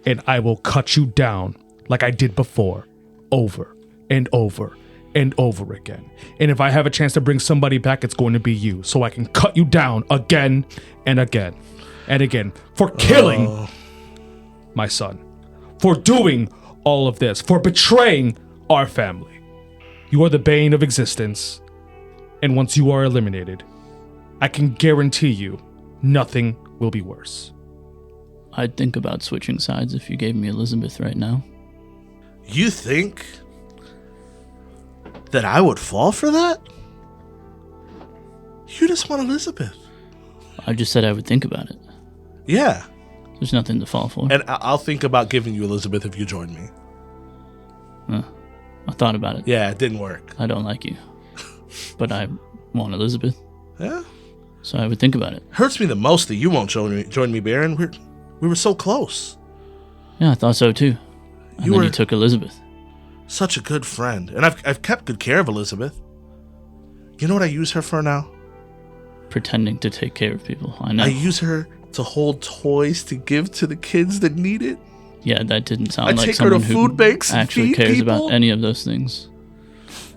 And I will cut you down like I did before, over and over and over again. And if I have a chance to bring somebody back, it's going to be you. So I can cut you down again and again and again for killing my son, for doing all of this, for betraying our family. You are the bane of existence. And once you are eliminated, I can guarantee you nothing will be worse. I'd think about switching sides if you gave me Elizabeth right now. You think that I would fall for that? You just want Elizabeth. I just said I would think about it. Yeah. There's nothing to fall for. And I'll think about giving you Elizabeth if you join me. I thought about it. Yeah, it didn't work. I don't like you. But I want Elizabeth, Yeah. so I would think about it. Hurts me the most that you won't join me, Baron. We were so close. Yeah, I thought so too. And You then were- you took Elizabeth. Such a good friend. And I've kept good care of Elizabeth. You know what I use her for now? Pretending to take care of people. I know. I use her to hold toys to give to the kids that need it. Yeah, that didn't sound I like take her to someone who food banks and actually feed cares people. about any of those things.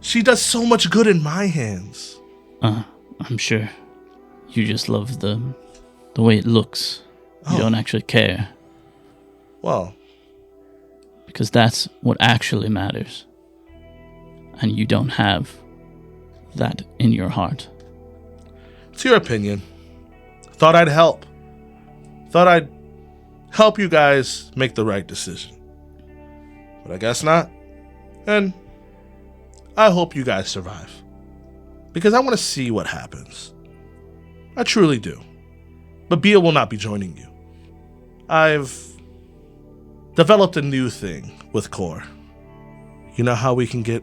She does so much good in my hands. I'm sure. You just love the way it looks. You don't actually care. Well, Because that's what actually matters. And you don't have that in your heart. it's your opinion. Thought I'd help. Thought I'd help you guys make the right decision. But I guess not. And I hope you guys survive. Because I want to see what happens. I truly do. But Bia will not be joining you. I've developed a new thing with Core. You know how we can get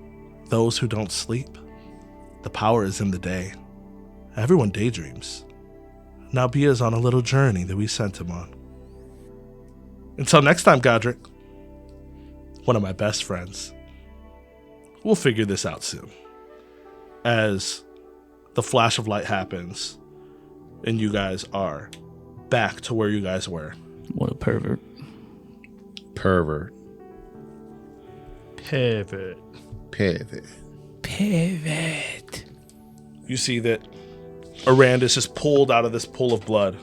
those who don't sleep? The power is in the day. Everyone daydreams. Now Bia's on a little journey that we sent him on. Until next time, Godric, one of my best friends. We'll figure this out soon. As the flash of light happens and you guys are back to where you guys were. What a pervert. Pervert. Pivot. Pivot. Pivot. You see that Arandis is pulled out of this pool of blood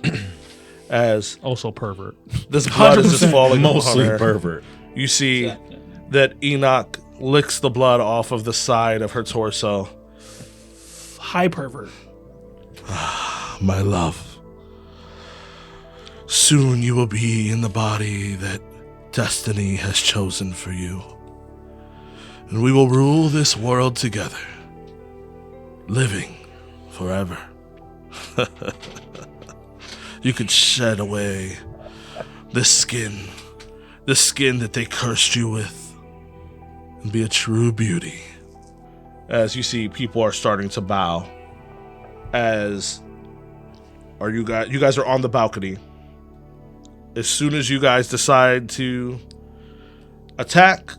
as Also pervert. this blood is just 100% falling Mostly on her. pervert. You see that Enoch licks the blood off of the side of her torso. High pervert. My love, soon you will be in the body that destiny has chosen for you. And we will rule this world together, living forever. You could shed away the skin that they cursed you with, and be a true beauty. As you see, people are starting to bow. As you guys are on the balcony. As soon as you guys decide to attack,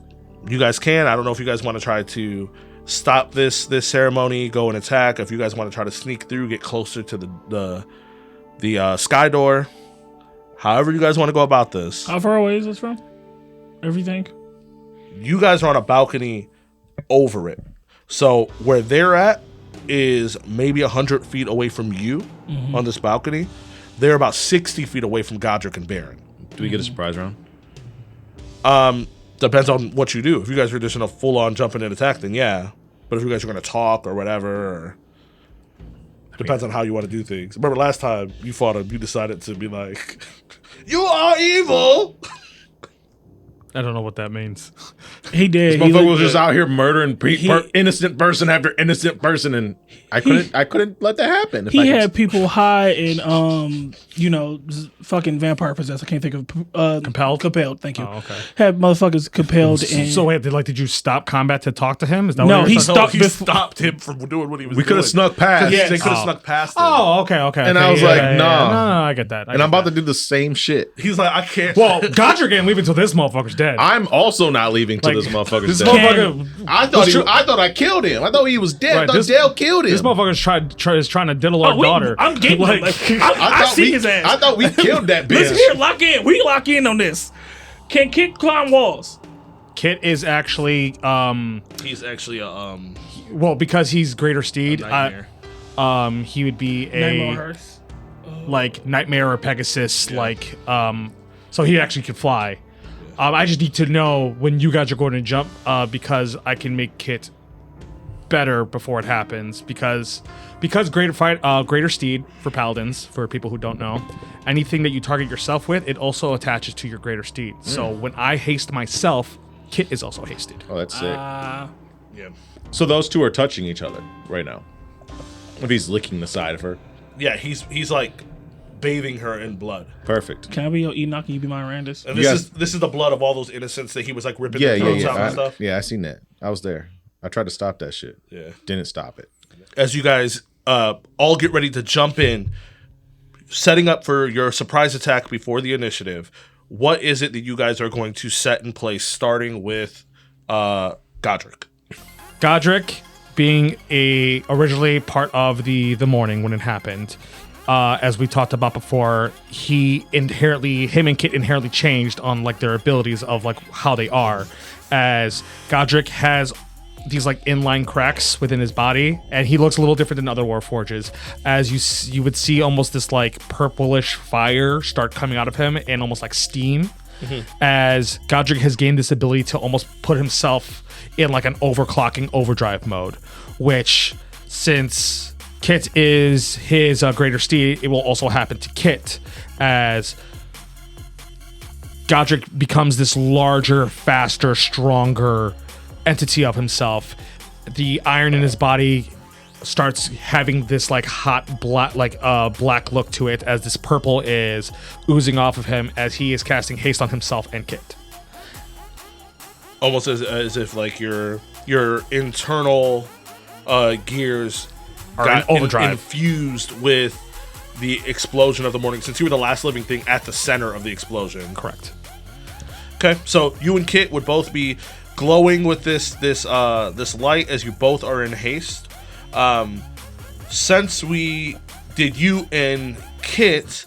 you guys can. I don't know if you guys want to try to stop this ceremony, go and attack. If you guys want to try to sneak through, get closer to the sky door. However you guys want to go about this. How far away is this from? Everything? You guys are on a balcony over it. So where they're at is maybe 100 feet away from you on this balcony. They're about 60 feet away from Godric and Baron. Do we get a surprise round? Depends on what you do. If you guys are just in a full-on jumping and attack, then yeah. But if you guys are going to talk or whatever, or depends on how you want to do things. Remember last time you fought him, you decided to be like, "You are evil." I don't know what that means. He did. This He motherfucker looked was just good. out here murdering innocent person after innocent person, and I couldn't let that happen. If He I could- had people high in fucking vampire possessed. I can't think of Compelled? Compelled. Thank you. Oh, okay. Had motherfuckers compelled in. So wait, did you stop combat to talk to him? Is that No, what he you're saying? stopped He before- stopped him from doing what he was we doing. could have snuck past. Yes. They could have Oh. snuck past him. Oh, okay. And I was like, nah. No, I get that. And I'm about to do the same shit. He's like, I can't. Well, Godric ain't leaving until this motherfucker's dead. I'm also not leaving till Like, this motherfucker's this dead. motherfucker. I thought I killed him. I thought he was dead. Right, I thought this- Dale killed him. This motherfucker's is trying to diddle our daughter. I'm getting Like- I thought see we- his ass. I thought we killed that bitch. Listen here, lock in. We lock in on this. Can Kid climb walls? Kit is actually He's actually a well, because he's greater steed. nightmare. He would be Nightmare a Hearse. like Nightmare or Pegasus, so he actually could fly. I just need to know when you guys are going to jump, because I can make Kit better before it happens. Because greater steed for paladins, for people who don't know, anything that you target yourself with, it also attaches to your greater steed. So when I haste myself, Kit is also hasted. Oh, that's sick. Yeah. So those two are touching each other right now. If he's licking the side of her. Yeah, he's like bathing her in blood. Perfect. Can I be your Enoch and you be my Randus? And You guys- this is the blood of all those innocents that he was like ripping Yeah, their yeah, throats out and yeah. stuff. Yeah, I seen that. I was there. I tried to stop that shit. Yeah. Didn't stop it. As you guys all get ready to jump in, setting up for your surprise attack before the initiative, what is it that you guys are going to set in place, starting with Godric? Godric, being originally part of the morning when it happened, as we talked about before, him and Kit inherently changed on like their abilities of like how they are, as Godric has these like inline cracks within his body, and he looks a little different than other Warforges, as you would see almost this like purplish fire start coming out of him and almost like steam, as Godric has gained this ability to almost put himself in like an overclocking overdrive mode, which since Kit is his greater steed, it will also happen to Kit, as Godric becomes this larger, faster, stronger entity of himself. The iron in his body starts having this like hot black look to it, as this purple is oozing off of him as he is casting haste on himself and Kit. Almost as if like your internal gears Are got in overdrive. infused with the explosion of the morning, since you were the last living thing at the center of the explosion. Correct. Okay, so you and Kit would both be glowing with this light, as you both are in haste. Since we did you and Kit,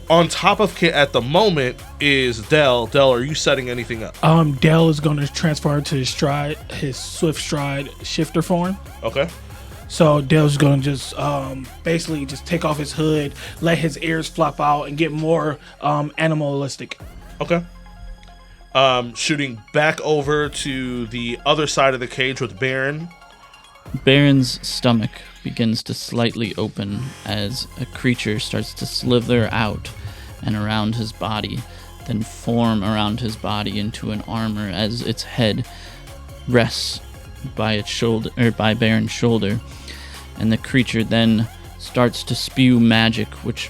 on top of Kit at the moment is Dell. Dell, are you setting anything up? Dell is going to transfer to his swift stride shifter form. Okay. So Dell's going to just basically just take off his hood, let his ears flop out, and get more animalistic. Okay. Shooting back over to the other side of the cage with Baron. Baron's stomach begins to slightly open as a creature starts to slither out and around his body, then form around his body into an armor as its head rests by its shoulder, or by Baron's shoulder, and the creature then starts to spew magic, which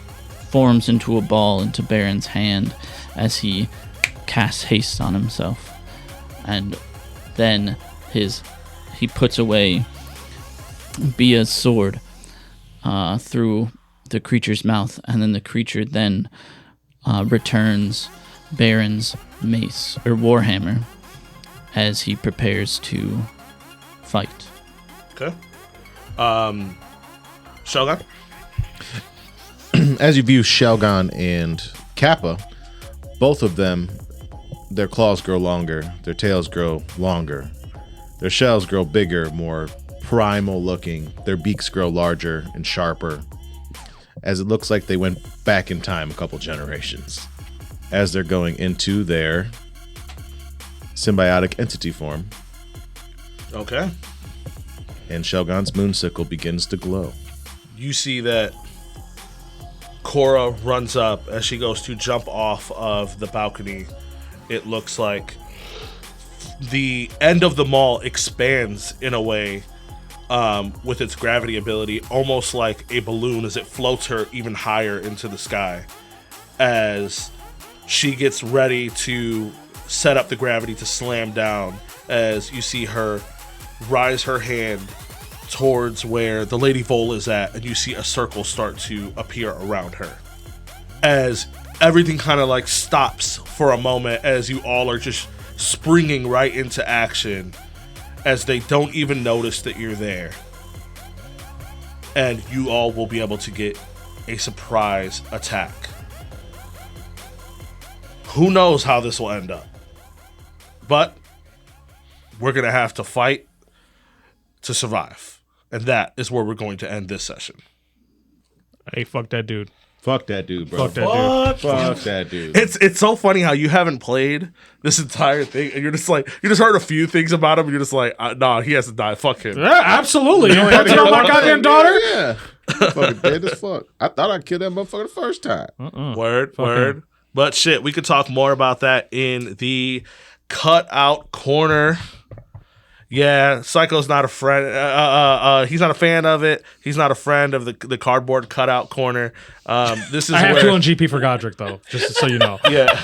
forms into a ball into Baron's hand as he casts haste on himself, and then he puts away Bia's sword through the creature's mouth, and then the creature then returns Baron's mace or warhammer as he prepares to fight. Okay. Shogun? As you view Shelgon and Kappa, both of them, their claws grow longer, their tails grow longer, their shells grow bigger, more primal looking, their beaks grow larger and sharper, as it looks like they went back in time a couple generations, as they're going into their symbiotic entity form. Okay. And Shelgon's moonsickle begins to glow. You see that Cora runs up as she goes to jump off of the balcony. It looks like the end of the mall expands in a way with its gravity ability, almost like a balloon, as it floats her even higher into the sky as she gets ready to set up the gravity to slam down, as you see her rise her hand towards where the Lady Vol is at, and you see a circle start to appear around her, as everything kind of like stops for a moment as you all are just springing right into action, as they don't even notice that you're there, and you all will be able to get a surprise attack. Who knows how this will end up, but we're gonna have to fight to survive, and that is where we're going to end this session. Hey, fuck that dude. Fuck that dude, bro. Fuck that dude. Fuck that dude. It's so funny how you haven't played this entire thing, and you're just like, you just heard a few things about him, and you're just like, nah, he has to die. Fuck him. Yeah, absolutely. You want to know my goddamn daughter? Yeah. Fucking dead as fuck. I thought I killed that motherfucker the first time. Word. But shit, we could talk more about that in the cutout corner. Yeah, Psycho's not a friend. He's not a fan of it. He's not a friend of the cardboard cutout corner. This is I have where, to on GP for Godric, though, just so you know. yeah.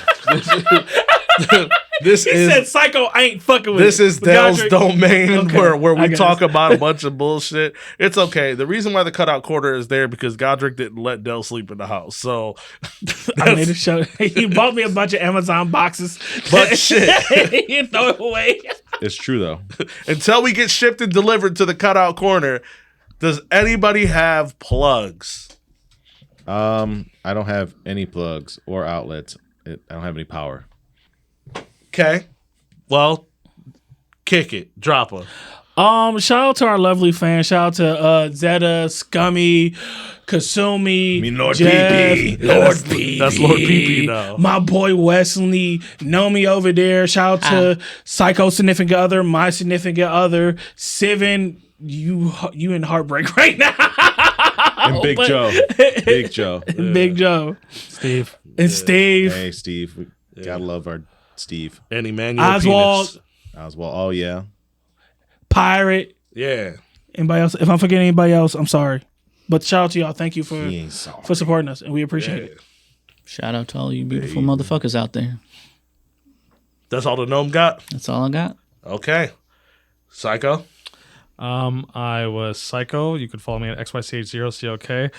This He is said, "Psycho, I ain't fucking with this it." is But Dell's Godric- domain Okay, where I we got talk it. about a bunch of bullshit. It's okay. The reason why the cutout corner is there because Godric didn't let Dell sleep in the house. So I made a show. He bought me a bunch of Amazon boxes, But shit. he throw it away. It's true, though. until we get shipped and delivered to the cutout corner, does anybody have plugs? I don't have any plugs or outlets. I don't have any power. Okay. Well, kick it. Drop her. Shout out to our lovely fans. Shout out to Zeta, Scummy, Kasumi, Lord Jeff, PP. Lord PP. That's Lord PP now. My boy Wesley, Nomi over there. Shout out to Psycho Significant Other, my significant other, Sivin. You in heartbreak right now. And Big Joe. Big Joe. Big Joe. Steve. And Steve. Hey, Steve. We gotta love our Steve. And Emmanuel Oswald. Penis. Oswald. Oh, yeah. Pirate. Yeah. Anybody else? If I'm forgetting anybody else, I'm sorry. But shout out to y'all. Thank you for He ain't sorry. supporting us, and we appreciate it. Shout out to all you beautiful motherfuckers out there. That's all the gnome got? That's all I got. Okay. Psycho? I was Psycho. You could follow me at XYCH0COK.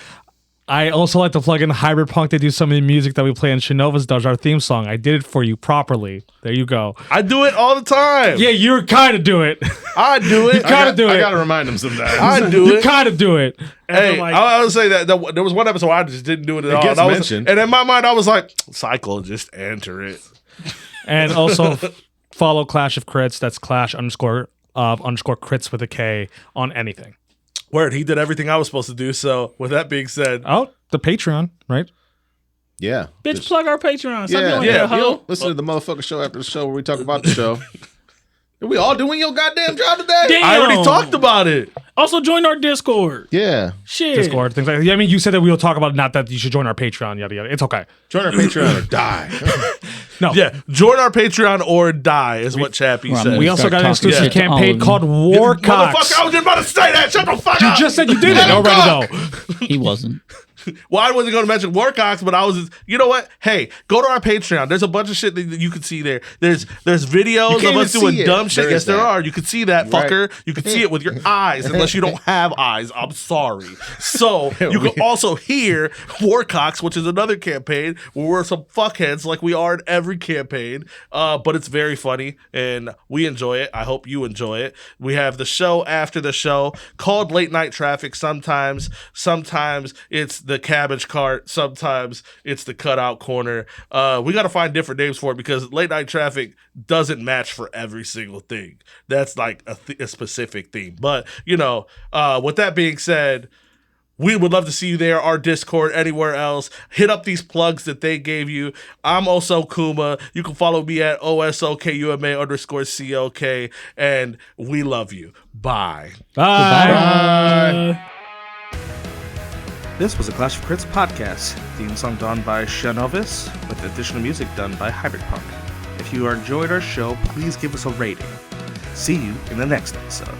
I also like to plug in Hybrid Punk. They do some of the music that we play in Shinova's Does, our theme song. I did it for you properly. There you go. I do it all the time. Yeah, you kind of do it. I do it. Gotta do I it. gotta remind him sometimes. I do You it. kind of do it. Hey, like- I would say that there was one episode where I just didn't do it at all. gets And, I was- mentioned. and in my mind, I was like, Cycle, just enter it. And also follow Clash of Crits. That's Clash _of _crits with a K on anything. Word, he did everything I was supposed to do. So, with that being said, Oh, the Patreon, right? Yeah. Bitch, plug our Patreon. Stop Yeah, doing yeah. that, You hoe. don't listen to the motherfucking show after the show where we talk about the show. Are we all doing your goddamn job today? Damn. I already talked about it. Also, join our Discord. Yeah. Shit. Discord, things like that. Yeah, I mean, you said that we will talk about it, not that you should join our Patreon, yada, yada. It's okay. Join our Patreon or die. No. Yeah, join our Patreon or die is what Chappie Well, said. We also got an Start talking exclusive shit to all campaign of called them. Warcocks. Motherfucker, I was just about to say that. Shut the fuck You up. just said you did it Let him already, cook. though. He wasn't. Well, I wasn't going to mention Warcocks, but I was just, you know what? Hey, go to our Patreon. There's a bunch of shit that you can see there. There's videos can't of us even doing see it. dumb shit. There Yes, is there that. are. You can see that, Right. fucker. You can see it with your eyes, unless you don't have eyes. I'm sorry. So you can also hear Warcocks, which is another campaign where we're some fuckheads like we are in every campaign. But it's very funny and we enjoy it. I hope you enjoy it. We have the show after the show called Late Night Traffic. Sometimes it's the cabbage cart. Sometimes it's the cutout corner. We got to find different names for it because Late Night Traffic doesn't match for every single thing. That's like a specific theme. But, with that being said, we would love to see you there, our Discord, anywhere else. Hit up these plugs that they gave you. I'm Oso Kuma. You can follow me at OSOKUMA_COK. And we love you. Bye. Bye. This was a Clash of Crits podcast. Theme song done by Shanovis, with additional music done by Hybrid Punk. If you enjoyed our show, please give us a rating. See you in the next episode.